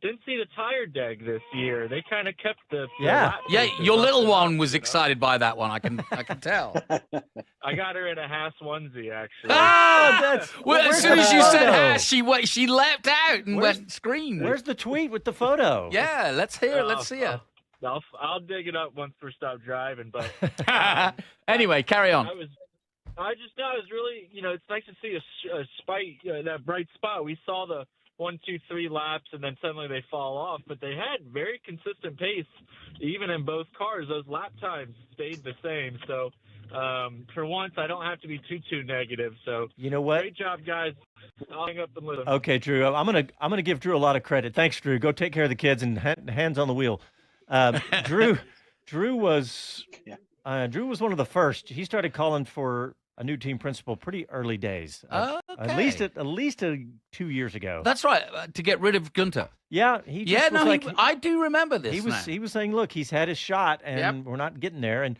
Didn't see the tire deg this year. They kind of kept the lap races Your little up one and was up. excited by that one. I can tell. I got her in a HAAS onesie, actually. As soon as you said HAAS, she leapt out and went screamed. Where's the tweet with the photo? Yeah, let's hear it. Let's see it. I'll dig it up once we stop driving. But anyway, carry on. I just know it's really, it's nice to see a spike, that bright spot. We saw the 1, 2, 3 laps, and then suddenly they fall off. But they had very consistent pace, even in both cars. Those lap times stayed the same. So for once, I don't have to be too negative. So you know what? Great job, guys. I'll hang up and listen. Okay, Drew. I'm gonna give Drew a lot of credit. Thanks, Drew. Go take care of the kids and hands on the wheel. Drew was one of the first. He started calling for a new team principal pretty early days. At least 2 years ago. That's right, to get rid of Gunter. Yeah, I do remember this. He was saying, look, he's had his shot, and we're not getting there, and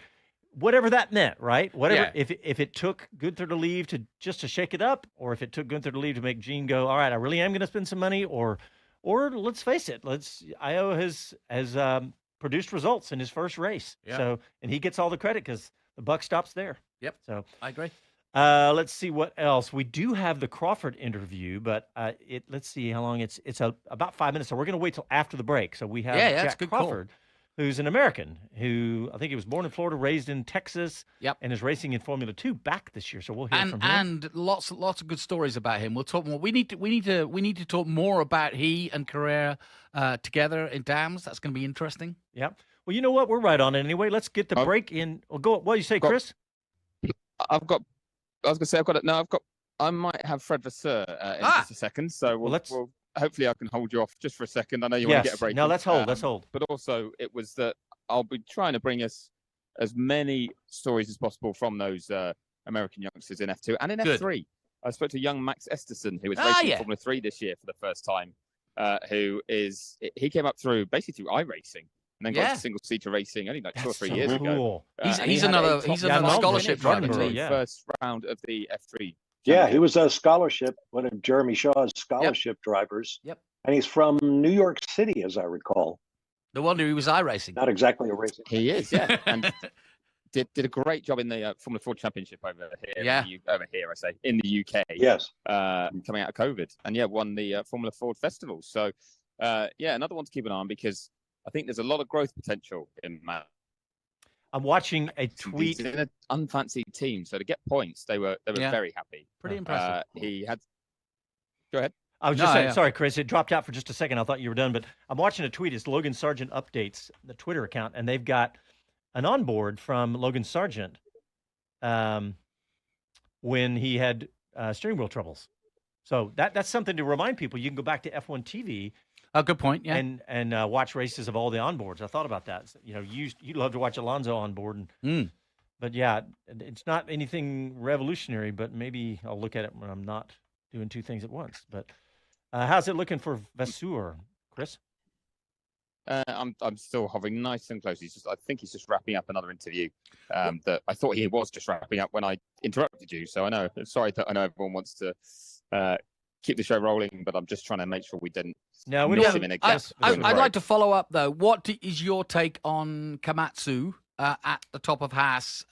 whatever that meant, right? Whatever. If it took Gunther to leave to shake it up, or if it took Gunther to leave to make Gene go, all right, I really am going to spend some money, or let's face it, Io has produced results in his first race, so and he gets all the credit because the buck stops there. Yep. So I agree. Let's see what else. We do have the Crawford interview, but let's see how long it's about 5 minutes. So we're going to wait till after the break. So we have Jak Crawford, who's an American who I think he was born in Florida, raised in Texas, and is racing in Formula 2 back this year. So we'll hear from him. And lots of good stories about him. We'll talk more. We need to talk more about he and Carrera together in Dams. That's going to be interesting. Yep. Well, you know what? We're right on it anyway. Let's get the break in. Well, go. What do you say, Chris? I was going to say I've got it. No, I might have Fred Vasseur in just a second. So we'll hopefully I can hold you off just for a second. I know you want to get a break. No, let's hold. But also it was that I'll be trying to bring us as many stories as possible from those American youngsters in F2 and in F3. I spoke to young Max Esterson, who was racing Formula 3 this year for the first time, he came up through basically through iRacing. And then got to single-seater racing only like 2 or 3 years ago. He's another scholarship driver. First round of the F3. Yeah, he was a scholarship, one of Jeremy Shaw's scholarship drivers. Yep. And he's from New York City, as I recall. No wonder he was iRacing. Not exactly a racing. He is, yeah. And did a great job in the Formula 4 Championship over here. Over here, I say, in the UK. Yes. Coming out of COVID. And won the Formula Ford Festival. So, another one to keep an eye on because I think there's a lot of growth potential in Matt. I'm watching a tweet. He's in an unfancied team, so to get points, they were very happy. Pretty impressive. He had. Go ahead. I was just saying, sorry, Chris, it dropped out for just a second. I thought you were done, but I'm watching a tweet. It's Logan Sargent Updates, the Twitter account, and they've got an onboard from Logan Sargent when he had steering wheel troubles. So that's something to remind people. You can go back to F1 TV. Oh, good point. Yeah, and watch races of all the onboards. I thought about that. You love to watch Alonso on board, but it's not anything revolutionary. But maybe I'll look at it when I'm not doing two things at once. But how's it looking for Vasseur, Chris? I'm still hovering nice and close. I think he's just wrapping up another interview that I thought he was just wrapping up when I interrupted you. So sorry that I know everyone wants to keep the show rolling, but I'm just trying to make sure we didn't. No, we don't. I'd like to follow up though. What is your take on Komatsu at the top of HAAS?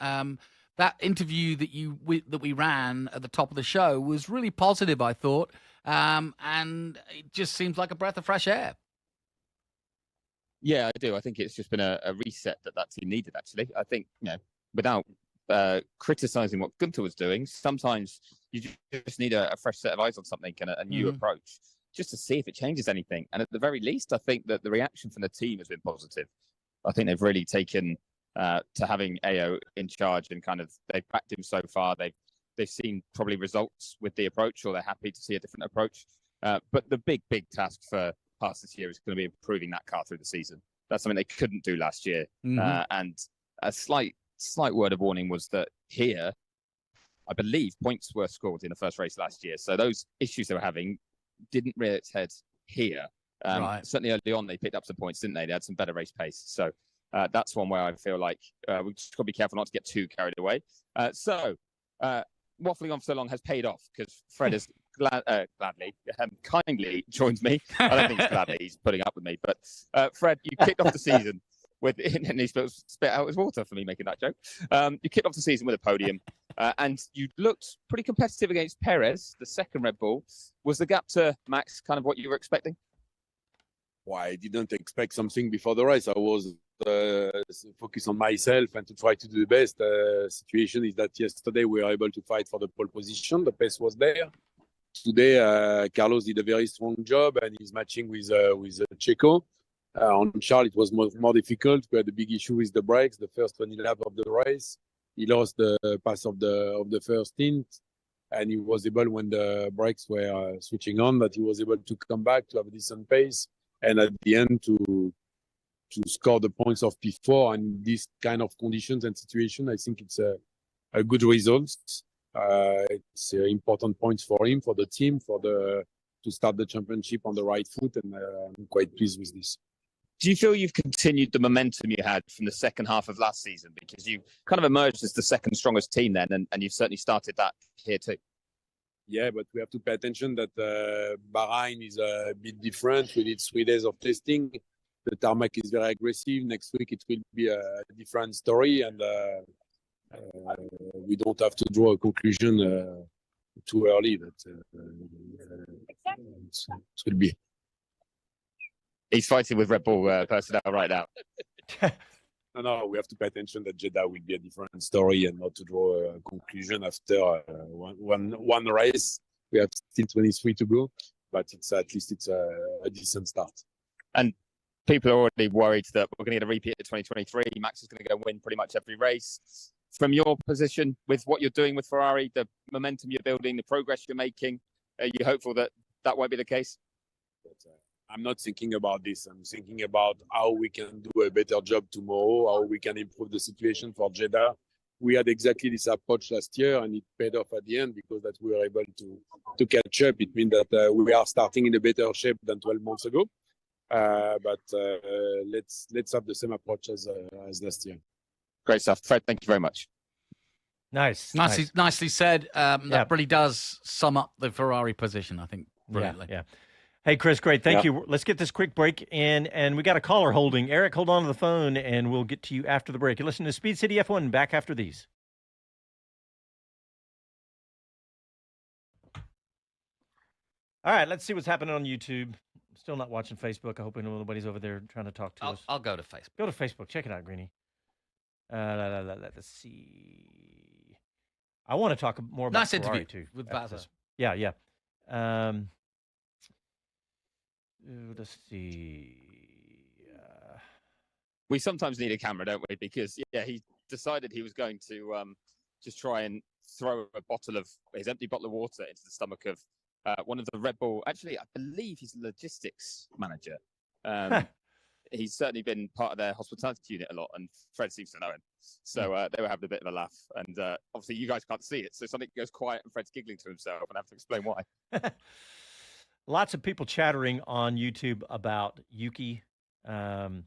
That interview that we ran at the top of the show was really positive, I thought, and it just seems like a breath of fresh air. Yeah, I do. I think it's just been a reset that team needed, actually. I think, without criticizing what Gunther was doing, sometimes you just need a fresh set of eyes on something and a new approach just to see if it changes anything. And at the very least, I think that the reaction from the team has been positive. I think they've really taken to having AO in charge and kind of they've backed him so far. They've seen probably results with the approach, or they're happy to see a different approach. But the big task for HAAS this year is going to be improving that car through the season. That's something they couldn't do last year. And a slight word of warning was that here, I believe points were scored in the first race last year. So those issues they were having didn't rear its head here. Certainly early on, they picked up some points, didn't they? They had some better race pace. So that's one where I feel like we've just got to be careful not to get too carried away. Waffling on for so long has paid off because Fred has kindly joins me. I don't think it's gladly he's putting up with me. But Fred, you kicked off the season and he spit out his water for me making that joke. You kicked off the season with a podium and you looked pretty competitive against Perez, the second Red Bull. Was the gap to Max kind of what you were expecting? Well, I didn't expect something before the race. I was focused on myself and to try to do the best. Situation is that yesterday we were able to fight for the pole position. The pace was there. Today, Carlos did a very strong job and he's matching with Checo. On Charles, it was more difficult. We had a big issue with the brakes. The first 20 lap of the race, he lost the pass of the first stint, and he was able, when the brakes were switching on, that he was able to come back to have a decent pace, and at the end to score the points of P4. And this kind of conditions and situation, I think it's a good result. It's important points for him, for the team, to start the championship on the right foot, and I'm quite pleased with this. Do you feel you've continued the momentum you had from the second half of last season? Because you kind of emerged as the second strongest team then, and you've certainly started that here too. Yeah, but we have to pay attention that Bahrain is a bit different. We did 3 days of testing. The tarmac is very aggressive. Next week it will be a different story, and we don't have to draw a conclusion too early. That it will be. He's fighting with Red Bull personnel right now. No, we have to pay attention that Jeddah will be a different story and not to draw a conclusion after one race. We have still 23 to go, but at least it's a decent start. And people are already worried that we're going to get a repeat of 2023. Max is going to go win pretty much every race. From your position, with what you're doing with Ferrari, the momentum you're building, the progress you're making, are you hopeful that won't be the case? I'm not thinking about this. I'm thinking about how we can do a better job tomorrow, how we can improve the situation for Jeddah. We had exactly this approach last year, and it paid off at the end because that we were able to catch up. It means that we are starting in a better shape than 12 months ago. But let's have the same approach as last year. Great stuff, Fred. Thank you very much. Nicely said. That really does sum up the Ferrari position, I think, brilliantly. Yeah. Hey, Chris, great. Thank you. Let's get this quick break in, and we got a caller holding. Eric, hold on to the phone, and we'll get to you after the break. You're listening to Speed City F1. Back after these. All right, let's see what's happening on YouTube. Still not watching Facebook. I hope nobody's over there trying to talk to us. I'll go to Facebook. Go to Facebook. Check it out, Greenie. Let's see. I want to talk more about Ferrari, too. With Vasseur. Yeah. Let's see. We sometimes need a camera, don't we? Because he decided he was going to just try and throw his empty bottle of water into the stomach of one of the Red Bull. Actually, I believe he's a logistics manager. He's certainly been part of their hospitality unit a lot, and Fred seems to know him. So they were having a bit of a laugh, and obviously you guys can't see it, so something goes quiet, and Fred's giggling to himself, and I have to explain why. Lots of people chattering on YouTube about Yuki. TW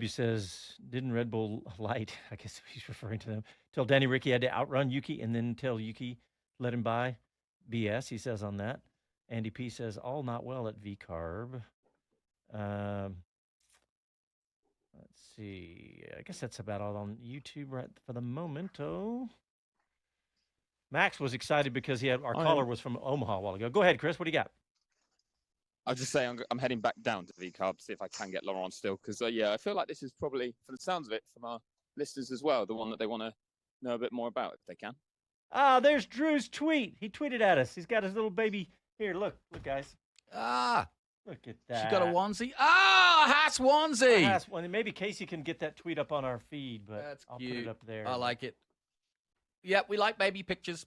says, didn't Red Bull light, I guess he's referring to them, tell Danny Ricky had to outrun Yuki and then tell Yuki let him by? BS, he says on that. Andy P says, all not well at VCarb. Let's see. I guess that's about all on YouTube right for the momento. Max was excited because our caller was from Omaha a while ago. Go ahead, Chris. What do you got? I'll just say I'm heading back down to VCarb, see if I can get Laurent still, because I feel like this is probably, for the sounds of it, from our listeners as well, the one that they want to know a bit more about if they can. Ah, there's Drew's tweet. He tweeted at us. He's got his little baby here. Look, guys. Look at that. She got a onesie. Ah, HAAS onesie. HAAS one. Maybe Casey can get that tweet up on our feed, but That's I'll cute. put it up there. I like it. Yep, we like baby pictures.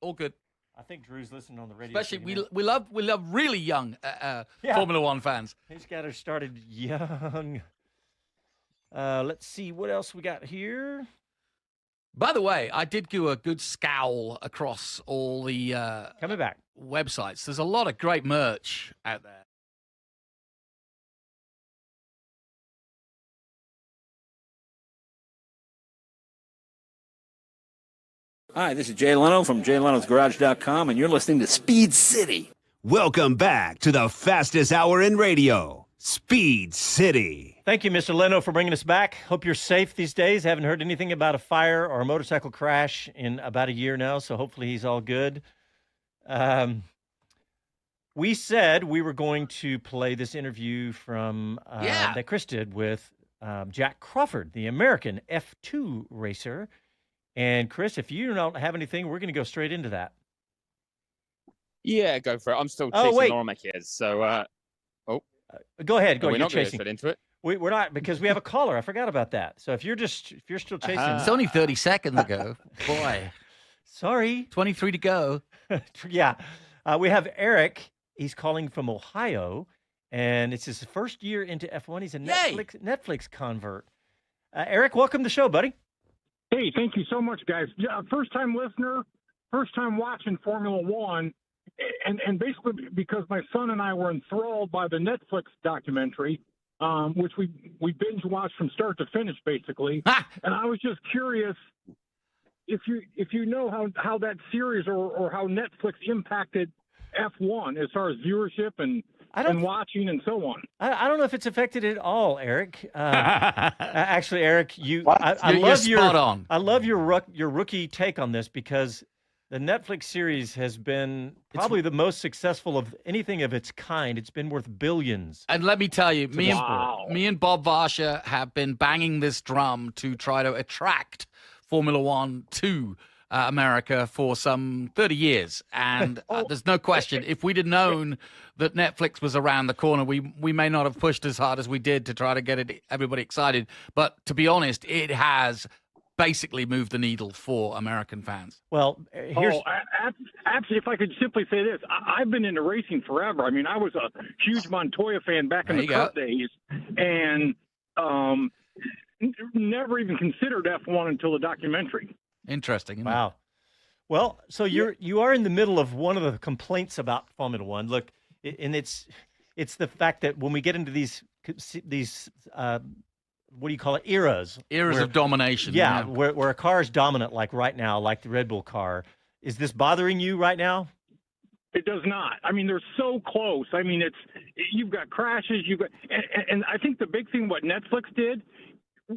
All good. I think Drew's listening on the radio. Especially we love really young Formula One fans. He's got her started young. Let's see what else we got here. By the way, I did do a good scowl across all the coming back websites. There's a lot of great merch out there. Hi, this is Jay Leno from JayLenosGarage.com, and you're listening to Speed City. Welcome back to the fastest hour in radio, Speed City. Thank you, Mr. Leno, for bringing us back. Hope you're safe these days. Haven't heard anything about a fire or a motorcycle crash in about a year now, so hopefully he's all good. We said we were going to play this interview from that Chris did with Jak Crawford, the American F2 racer. And Chris, if you don't have anything, we're going to go straight into that. Yeah, go for it. I'm still chasing Laurent Mekies, so go ahead. Go. We're You're not going chasing. straight into it. We're not, because we have a caller. I forgot about that. So if you're still chasing, It's only 30 seconds ago. Boy, sorry. 23 to go. Yeah, we have Eric. He's calling from Ohio, and it's his first year into F1. He's a Netflix convert. Eric, welcome to the show, buddy. Hey, thank you so much, guys. First-time listener, first-time watching Formula One, and basically because my son and I were enthralled by the Netflix documentary, which we binge-watched from start to finish, basically. And I was just curious if you know how that series or how Netflix impacted F1 as far as viewership and watching and so on. I don't know if it's affected at all, Eric. Actually, Eric, I love your rookie take on this, because the Netflix series has been probably the most successful of anything of its kind. It's been worth billions. And let me tell you, me and Bob Varsha have been banging this drum to try to attract Formula One to America for some 30 years. And there's no question, if we'd have known that Netflix was around the corner, we may not have pushed as hard as we did to try to get everybody excited. But to be honest, it has basically moved the needle for American fans. Well, actually, if I could simply say this, I've been into racing forever. I mean, I was a huge Montoya fan back in the Cup days, and never even considered F1 until the documentary. Interesting. Wow. Well, so you are in the middle of one of the complaints about Formula One. Look, and it's the fact that when we get into these what do you call it, eras of domination. Yeah, where a car is dominant, like right now, like the Red Bull car. Is this bothering you right now? It does not. I mean, they're so close. I mean, you've got crashes. And I think the big thing what Netflix did,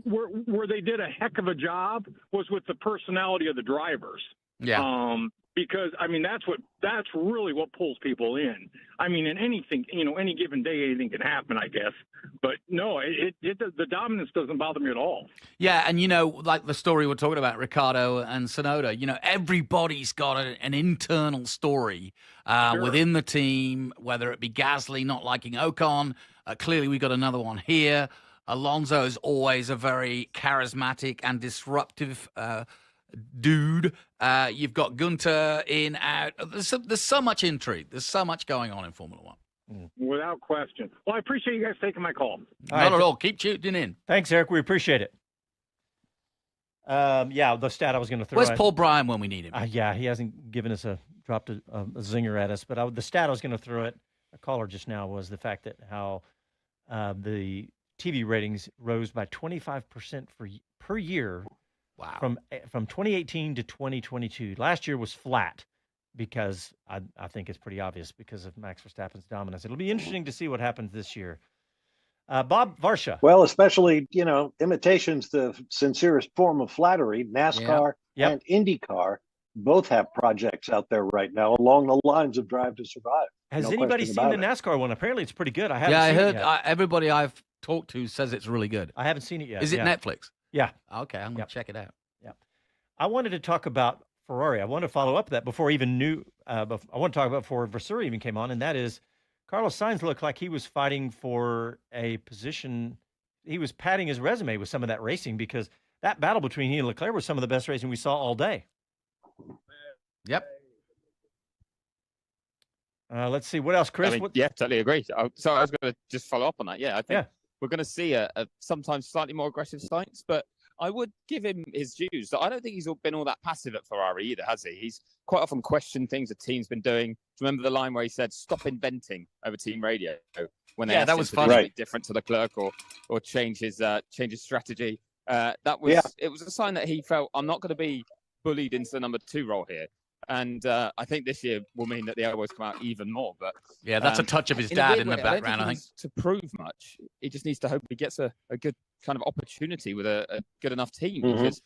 where they did a heck of a job, was with the personality of the drivers. Yeah. Because I mean, that's really what pulls people in. I mean, in anything, any given day, anything can happen, I guess. But no, the dominance doesn't bother me at all. Yeah, and like the story we're talking about, Ricciardo and Tsunoda. Everybody's got an internal story within the team, whether it be Gasly not liking Ocon. Clearly, we got another one here. Alonso is always a very charismatic and disruptive dude. You've got Gunter in, out. There's so much intrigue. There's so much going on in Formula One. Without question. Well, I appreciate you guys taking my call. Not at all. Keep tuning in. Thanks, Eric. We appreciate it. The stat I was going to throw. Where's Paul Bryan when we need him? Yeah, he hasn't given us dropped a zinger at us. But the stat I was going to throw at a caller just now was the fact that how the TV ratings rose by 25% per year. Wow. From 2018 to 2022. Last year was flat, because I think it's pretty obvious because of Max Verstappen's dominance. It'll be interesting to see what happens this year. Bob Varsha. Well, especially, imitation's the sincerest form of flattery. NASCAR and IndyCar both have projects out there right now along the lines of Drive to Survive. Has No anybody question seen the about it. NASCAR one? Apparently, it's pretty good. I haven't Yeah, I seen heard it yet. everybody I've talked to says it's really good. I haven't seen it yet. Is it yeah. Netflix? Yeah. Okay, I'm going to check it out. Yeah. I wanted to talk about Ferrari. I want to follow up that before I even knew. I want to talk about before Vasseur even came on, and that is Carlos Sainz looked like he was fighting for a position. He was padding his resume with some of that racing because that battle between he and Leclerc was some of the best racing we saw all day. Yep. Let's see. What else, Chris? I mean, yeah, totally agree. So I was going to just follow up on that. Yeah, I think Yeah. we're going to see a sometimes slightly more aggressive Sainz, but I would give him his dues. I don't think he's been all that passive at Ferrari either, has he? He's quite often questioned things the team's been doing. Do you remember the line where he said, "Stop inventing" over team radio when they asked that him was to funny. do something different to Leclerc or change his strategy? That was it was a sign that he felt, I'm not going to be bullied into the number 2 role here. And I think this year will mean that the elbows come out even more. But yeah, that's a touch of his a dad weird in the way, background, I think. To prove much, he just needs to hope he gets a good kind of opportunity with a good enough team. Because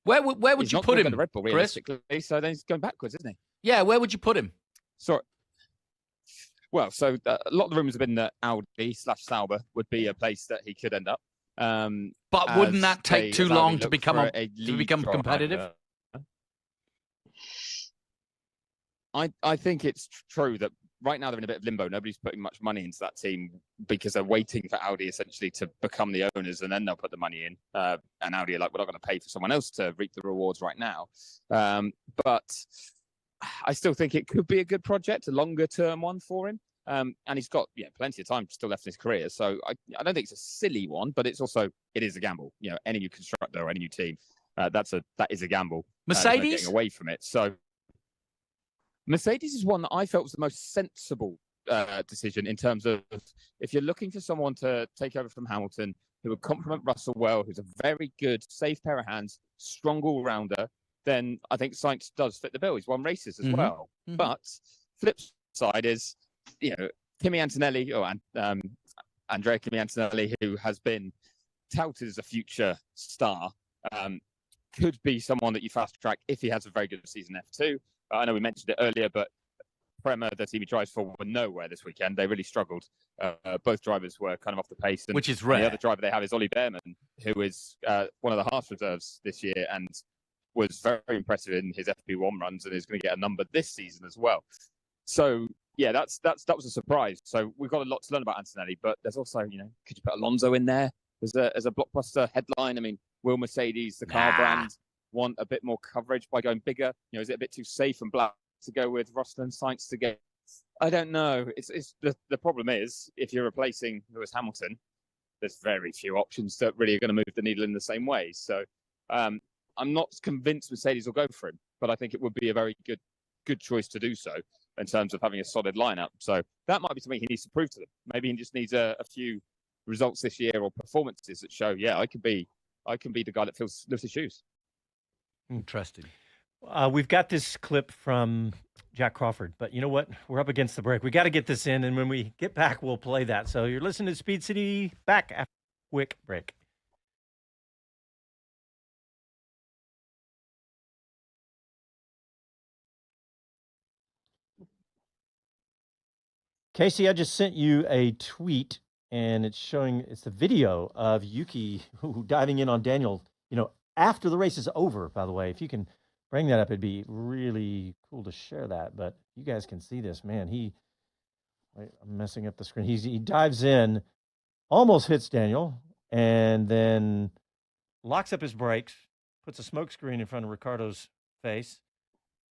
Where would he's you not put gonna go him, to Red Bull, Chris? realistically, so then he's going backwards, isn't he? Yeah, where would you put him? So, well, a lot of the rumors have been that Audi/Sauber would be a place that he could end up. But wouldn't that take too long to become competitive? I think it's true that right now they're in a bit of limbo. Nobody's putting much money into that team because they're waiting for Audi essentially to become the owners, and then they'll put the money in. And Audi are like, we're not going to pay for someone else to reap the rewards right now. But I still think it could be a good project, a longer term one for him. And he's got plenty of time still left in his career. So I don't think it's a silly one, but it is a gamble. Any new constructor or any new team, that is a gamble. Mercedes? No getting away from it. So Mercedes is one that I felt was the most sensible decision in terms of if you're looking for someone to take over from Hamilton, who would complement Russell well, who's a very good, safe pair of hands, strong all-rounder, then I think Sainz does fit the bill. He's won races as well. But flip side is, Kimi Antonelli, Andrea Kimi Antonelli, who has been touted as a future star, could be someone that you fast track if he has a very good season F2. I know we mentioned it earlier, but Prema, the team he drives for, were nowhere this weekend. They really struggled. Both drivers were kind of off the pace. Which is rare. The other driver they have is Ollie Behrman, who is one of the HAAS reserves this year and was very impressive in his FP1 runs and is going to get a number this season as well. So, yeah, that was a surprise. So we've got a lot to learn about Antonelli, but there's also, could you put Alonso in there as a blockbuster headline? I mean, will Mercedes, the car brand, want a bit more coverage by going bigger? Is it a bit too safe and black to go with Russell and Sainz to get? I don't know. It's the problem is if you're replacing Lewis Hamilton, there's very few options that really are going to move the needle in the same way. So I'm not convinced Mercedes will go for him, but I think it would be a very good choice to do so in terms of having a solid lineup. So that might be something he needs to prove to them. Maybe he just needs a few results this year or performances that show, I can be the guy that lifts his shoes. Interesting. We've got this clip from Jak Crawford, but you know what? We're up against the break. We got to get this in, and when we get back, we'll play that. So you're listening to Speed City, back after a quick break. Casey, I just sent you a tweet, and it's the video of Yuki diving in on Daniel, after the race is over, by the way. If you can bring that up, it'd be really cool to share that. But you guys can see this, man. I'm messing up the screen. He dives in, almost hits Daniel, and then locks up his brakes, puts a smoke screen in front of Ricciardo's face.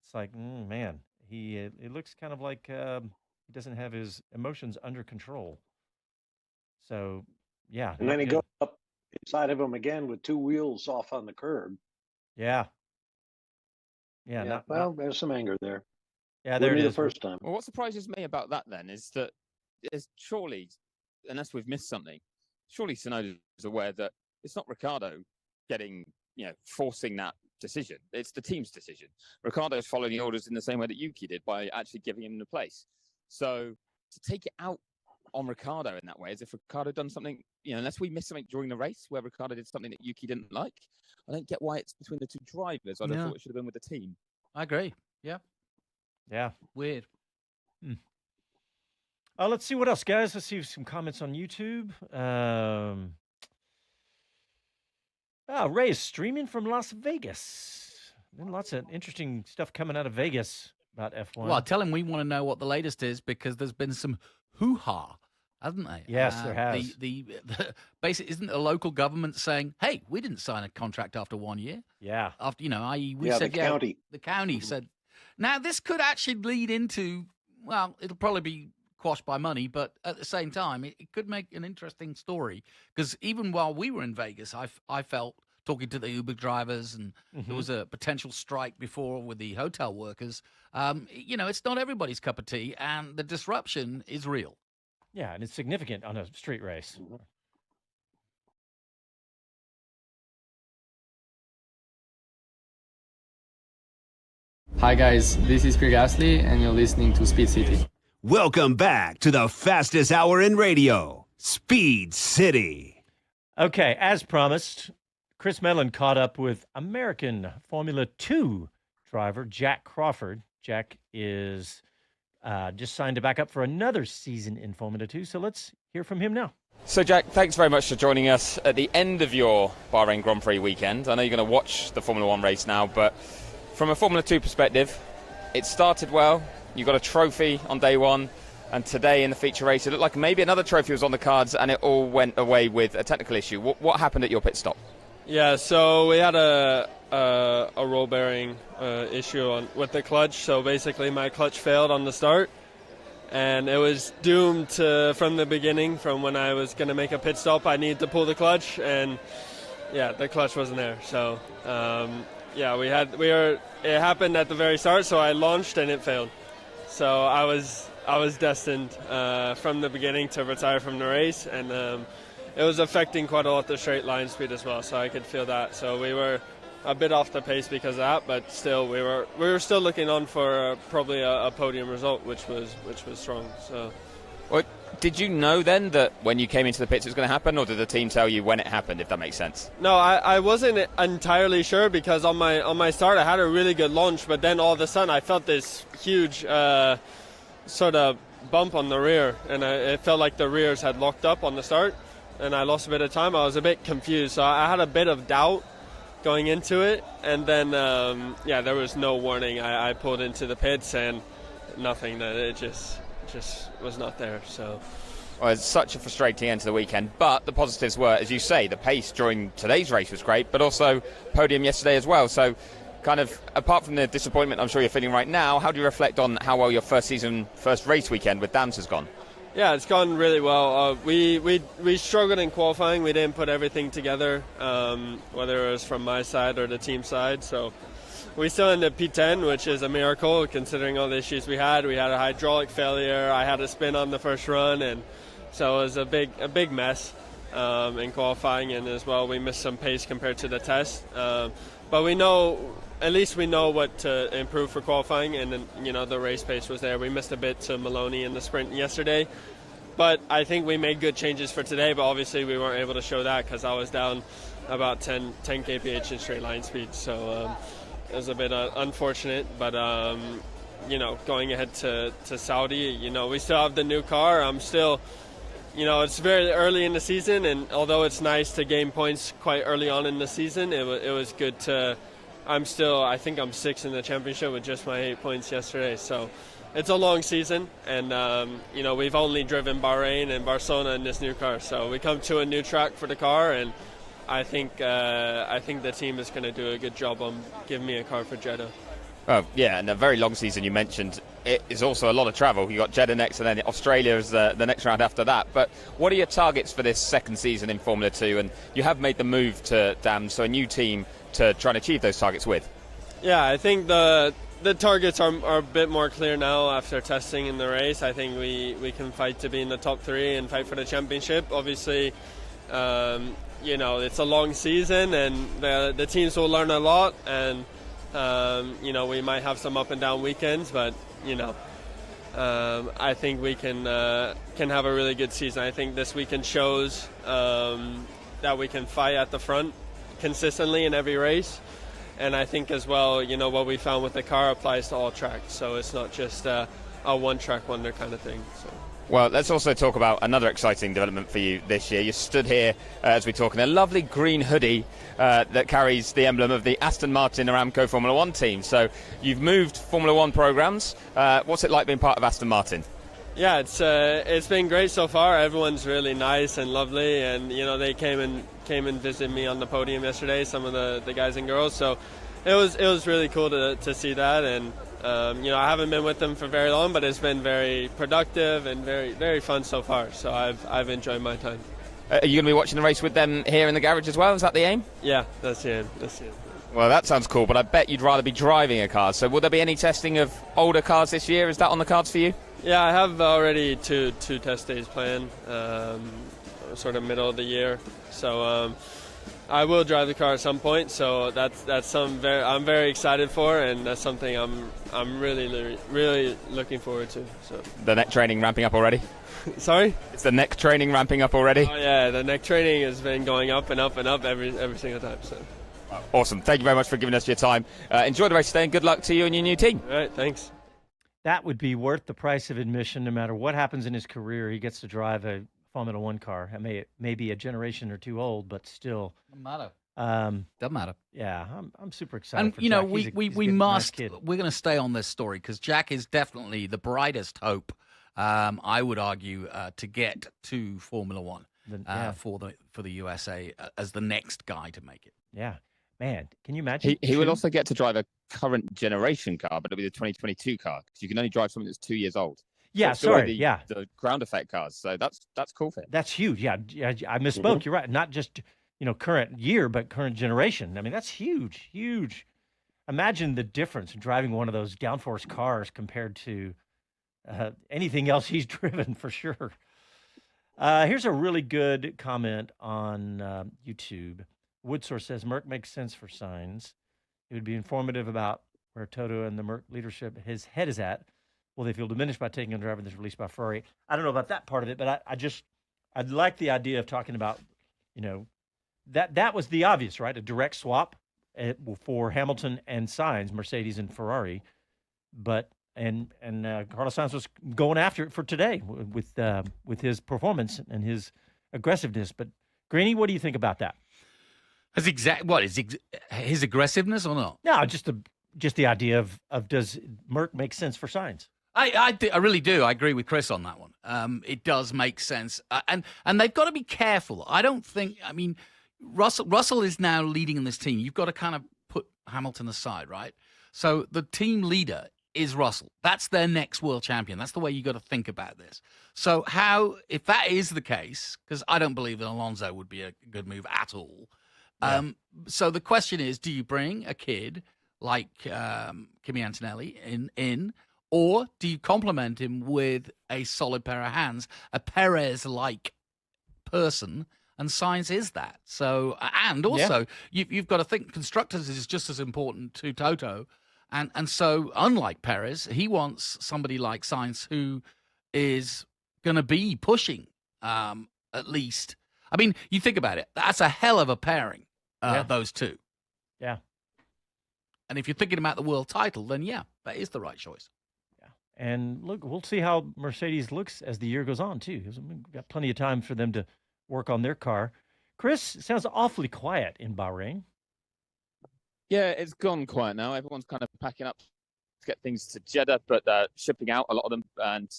It's like, man, it looks kind of like he doesn't have his emotions under control. So, yeah. And then he goes up inside of him again with 2 wheels off on the curb. Yeah. Yeah. There's some anger there. Yeah, there it is. The first time. Well, what surprises me about that then is that surely, unless we've missed something, surely Tsunoda is aware that it's not Ricciardo forcing that decision. It's the team's decision. Ricciardo's following the orders in the same way that Yuki did by actually giving him the place. So to take it out on Ricciardo in that way, as if Ricciardo done something, unless we missed something during the race where Ricciardo did something that Yuki didn't like, I don't get why it's between the two drivers. I thought it should have been with the team. I agree. Yeah. Yeah. Weird. Let's see what else, guys. Let's see some comments on YouTube. Ray is streaming from Las Vegas. Been lots of interesting stuff coming out of Vegas about F1. Well, tell him we want to know what the latest is because there's been some hoo-ha, hasn't there? Yes, there has. The basically, isn't the local government saying, "Hey, we didn't sign a contract after 1 year"? Yeah. After i.e., we Yeah, said, the county. The county said. Now this could actually lead into, well, it'll probably be quashed by money, but at the same time, it could make an interesting story because even while we were in Vegas, I felt talking to the Uber drivers, and there was a potential strike before with the hotel workers. It's not everybody's cup of tea, and the disruption is real. Yeah, and it's significant on a street race. Hi guys, this is Pierre Gasly, and you're listening to Speed City. Welcome back to the fastest hour in radio, Speed City. Okay, as promised, Chris Medland caught up with American Formula 2 driver Jak Crawford. Jak is just signed to back up for another season in Formula 2, so let's hear from him now. So, Jak, thanks very much for joining us at the end of your Bahrain Grand Prix weekend. I know you're going to watch the Formula 1 race now, but from a Formula 2 perspective, it started well. You got a trophy on day one, and today in the feature race, it looked like maybe another trophy was on the cards, and it all went away with a technical issue. What happened at your pit stop? Yeah, so we had a roll bearing issue with the clutch. So basically, my clutch failed on the start, and it was doomed from the beginning. From when I was going to make a pit stop, I needed to pull the clutch, and yeah, the clutch wasn't there. So it happened at the very start. So I launched and it failed. So I was destined from the beginning to retire from the race, and it was affecting quite a lot the straight line speed as well. So I could feel that. So we were a bit off the pace because of that, but still we were still looking on for probably a podium result, which was strong. So. Well, did you know then that when you came into the pits it was going to happen, or did the team tell you when it happened, if that makes sense? No, I wasn't entirely sure because on my start I had a really good launch, but then all of a sudden I felt this huge sort of bump on the rear, and it felt like the rears had locked up on the start, and I lost a bit of time. I was a bit confused, so I had a bit of doubt going into it, and then there was no warning. I pulled into the pits and nothing. That it just was not there. So. Well, it's such a frustrating end to the weekend, but the positives were, as you say, the pace during today's race was great, but also podium yesterday as well. So kind of, apart from the disappointment I'm sure you're feeling right now, how do you reflect on how well your first race weekend with Dams has gone? Yeah, it's gone really well. We struggled in qualifying. We didn't put everything together, whether it was from my side or the team side. So we still ended P10, which is a miracle considering all the issues we had. We had a hydraulic failure. I had a spin on the first run, and so it was a big mess in qualifying. And as well, we missed some pace compared to the test. But at least we know what to improve for qualifying, and then, the race pace was there. We missed a bit to Maloney in the sprint yesterday, but I think we made good changes for today, but obviously we weren't able to show that because I was down about 10 kph in straight line speed, so it was a bit unfortunate, but going ahead to Saudi, we still have the new car. I'm still, it's very early in the season, and although it's nice to gain points quite early on in the season, it was good to. I think I'm 6th in the championship with just my 8 points yesterday. So it's a long season, and we've only driven Bahrain and Barcelona in this new car. So we come to a new track for the car, and I think the team is going to do a good job on giving me a car for Jeddah. Oh, yeah, and a very long season you mentioned. It is also a lot of travel. You got Jeddah next, and then Australia is the next round after that. But what are your targets for this second season in Formula 2? And you have made the move to Dams, so a new team to try and achieve those targets with. Yeah, I think the targets are a bit more clear now after testing in the race. I think we can fight to be in the top 3 and fight for the championship. Obviously, it's a long season, and the teams will learn a lot, and we might have some up and down weekends, but I think we can have a really good season. I think this weekend shows that we can fight at the front consistently in every race, And I think as well, what we found with the car applies to all tracks. So it's not just a one-track wonder kind of thing. So. Well, let's also talk about another exciting development for you this year. You stood here as we talk in a lovely green hoodie that carries the emblem of the Aston Martin Aramco Formula One team. So you've moved Formula One programs. What's it like being part of Aston Martin? Yeah, it's been great so far. Everyone's really nice and lovely, and they came and visited me on the podium yesterday. Some of the guys and girls, so it was really cool to see that. And I haven't been with them for very long, but it's been very productive and very very fun so far. So I've enjoyed my time. Are you going to be watching the race with them here in the garage as well? Is that the aim? Yeah, that's the aim. Well, that sounds cool, but I bet you'd rather be driving a car. So will there be any testing of older cars this year? Is that on the cards for you? Yeah, I have already two test days planned, sort of middle of the year. So I will drive the car at some point. So that's something I'm very excited for, and that's something I'm really looking forward to. So the neck training ramping up already? Sorry? It's the neck training ramping up already? Oh yeah, the neck training has been going up and up and up every single time. So. Awesome. Thank you very much for giving us your time. Enjoy the race today, and good luck to you and your new team. All right, thanks. That would be worth the price of admission no matter what happens in his career. He gets to drive a Formula One car. It may be a generation or two old, but still. Doesn't matter. Doesn't matter. Yeah, I'm super excited. And for we Jack. we must. We're going to stay on this story because Jack is definitely the brightest hope. I would argue to get to Formula One for the USA as the next guy to make it. Yeah. Man, can you imagine? He would also get to drive a current generation car, but it'll be the 2022 car because you can only drive something that's 2 years old. Yeah, so the ground effect cars. So that's cool for him. That's huge. Yeah, I misspoke. You're right. Not just current year, but current generation. I mean, that's huge. Imagine the difference in driving one of those downforce cars compared to anything else he's driven for sure. Here's a really good comment on YouTube. Woodsource says Merck makes sense for Sainz. It would be informative about where Toto and the Merck leadership, his head is at. Will they feel diminished by taking a driver that's released by Ferrari? I don't know about that part of it, but I'd like the idea of talking about, that was the obvious, right? A direct swap for Hamilton and Sainz, Mercedes and Ferrari. But and Carlos Sainz was going after it for today with his performance and his aggressiveness. But Greeny, what do you think about that? His aggressiveness or not? No, just the idea of does Merck make sense for Sainz? I really do. I agree with Chris on that one. It does make sense, and they've got to be careful. I don't think. I mean, Russell is now leading in this team. You've got to kind of put Hamilton aside, right? So the team leader is Russell. That's their next world champion. That's the way you got to think about this. So if that is the case, because I don't believe that Alonso would be a good move at all. Yeah. So the question is, do you bring a kid like Kimi Antonelli in, or do you complement him with a solid pair of hands, a Perez-like person? And Sainz is that. So, and also you've got to think constructors is just as important to Toto, and so unlike Perez, he wants somebody like Sainz who is going to be pushing at least. I mean, you think about it. That's a hell of a pairing. Those two. Yeah. And if you're thinking about the world title, then that is the right choice. Yeah. And look, we'll see how Mercedes looks as the year goes on, too. We've got plenty of time for them to work on their car. Chris, it sounds awfully quiet in Bahrain. Yeah, it's gone quiet now. Everyone's kind of packing up to get things to Jeddah, but shipping out, a lot of them. And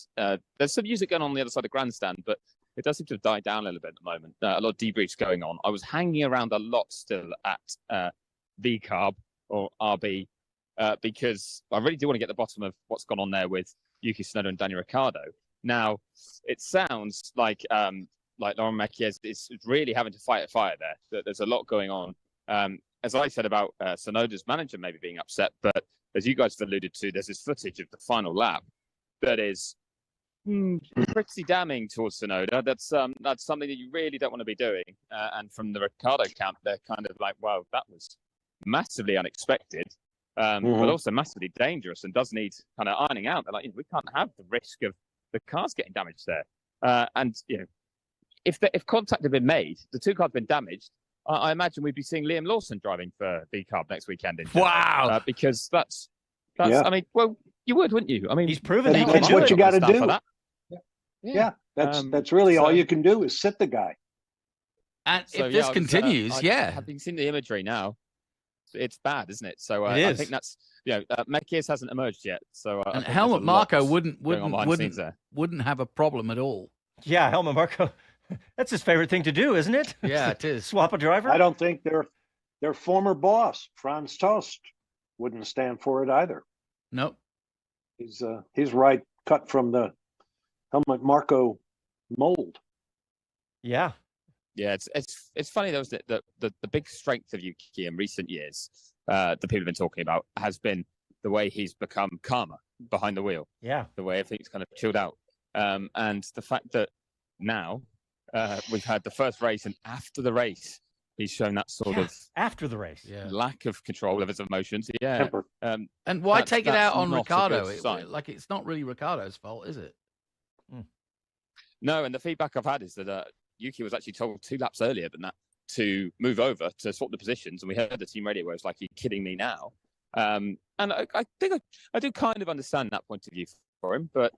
there's some music going on the other side of the grandstand, but it does seem to have died down a little bit at the moment. A lot of debriefs going on. I was hanging around a lot still at VCARB or RB because I really do want to get to the bottom of what's gone on there with Yuki Tsunoda and Daniel Ricciardo. Now, it sounds like Laurent Mekies is really having to fight a fire there. There's a lot going on. As I said about Tsunoda's manager maybe being upset, but as you guys have alluded to, there's this footage of the final lap that is pretty damning towards Tsunoda. That's something that you really don't want to be doing. And from the Ricciardo camp, they're kind of like, wow, that was massively unexpected, but also massively dangerous and does need kind of ironing out. They're like, we can't have the risk of the cars getting damaged there. And if contact had been made, the two cars had been damaged, I imagine we'd be seeing Liam Lawson driving for V-Carb next weekend. Wow. Because that's I mean, well, you would, wouldn't you? I mean, he's proven that he can That's do what it. you got to do. For that. Yeah, that's really all you can do is sit the guy. And if this continues, Having seen the imagery now, it's bad, isn't it? So It is. I think that's Mekies hasn't emerged yet. So and Helmut Marko wouldn't have a problem at all. Yeah, Helmut Marko. That's his favorite thing to do, isn't it? Yeah, it is. Swap a driver. I don't think their former boss, Franz Tost, wouldn't stand for it either. Nope. He's right, cut from the Helmut Marko mold. Yeah. Yeah, it's funny though, isn't it? The big strength of Yuki in recent years, that people have been talking about, has been the way he's become calmer behind the wheel. Yeah. The way everything's kind of chilled out. And the fact that now we've had the first race, and after the race, he's shown that sort of after the race, lack of control of his emotions. Yeah. And why take it out on not a Ricciardo? good sign. It's not really Ricciardo's fault, is it? No, and the feedback I've had is that Yuki was actually told 2 laps earlier than that to move over to swap the positions, and we heard the team radio where it's like, "You're kidding me now." And I think I do kind of understand that point of view for him, but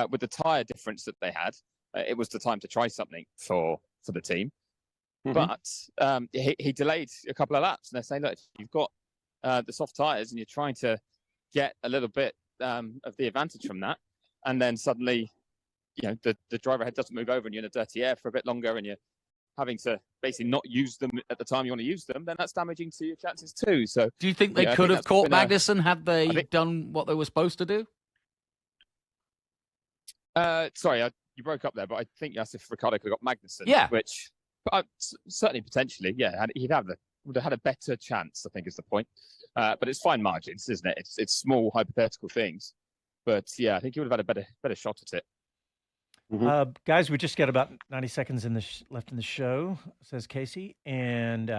with the tyre difference that they had, it was the time to try something for the team. Mm-hmm. But he delayed a couple of laps, and they're saying, "Look, you've got the soft tyres, and you're trying to get a little bit of the advantage from that, and then suddenly." The driver head doesn't move over and you're in a dirty air for a bit longer and you're having to basically not use them at the time you want to use them, then that's damaging to your chances too. So do you think they could have caught Magnussen had they done what they were supposed to do? Sorry, you broke up there, but I think you asked if Ricciardo could have got Magnussen. Yeah. Which certainly potentially, would have had a better chance, I think is the point. But it's fine margins, isn't it? It's small hypothetical things. But yeah, I think he would have had a better shot at it. Mm-hmm. Guys, we just got about 90 seconds left in the show, says Casey. And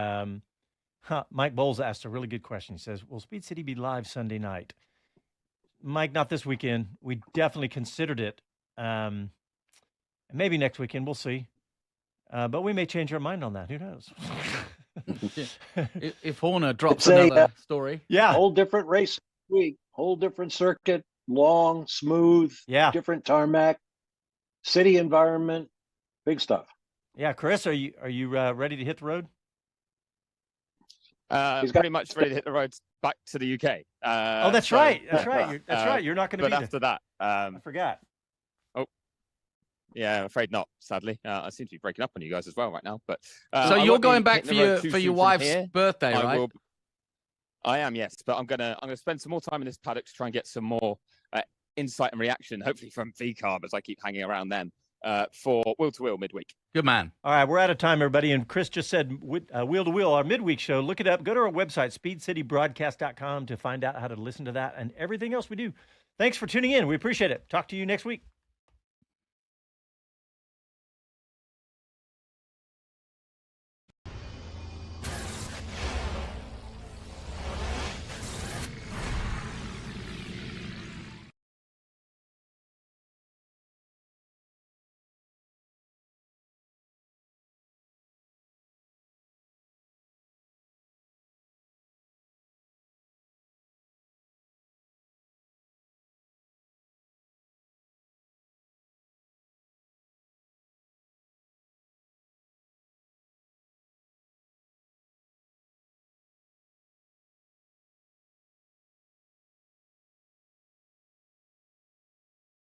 Mike Bowles asked a really good question. He says, will Speed City be live Sunday night? Mike, not this weekend. We definitely considered it. Maybe next weekend. We'll see. But we may change our mind on that. Who knows? If Horner drops another story. Yeah. Whole different race week, whole different circuit, long, smooth, different tarmac. City environment, big stuff. Yeah, Chris, are you ready to hit the road? He's pretty much ready to hit the road back to the UK. That's right. That's right. That's right. You're not going to be but there. After that, I forgot. Oh, yeah, I'm afraid not. Sadly, I seem to be breaking up on you guys as well right now. But so you're going back for your wife's birthday, right? I am, yes. But I'm gonna spend some more time in this paddock to try and get some more insight and reaction, hopefully from V-Carb, as I keep hanging around them, for Wheel to Wheel midweek. Good man. All right, we're out of time, everybody. And Chris just said Wheel to Wheel, our midweek show. Look it up. Go to our website, speedcitybroadcast.com, to find out how to listen to that and everything else we do. Thanks for tuning in. We appreciate it. Talk to you next week.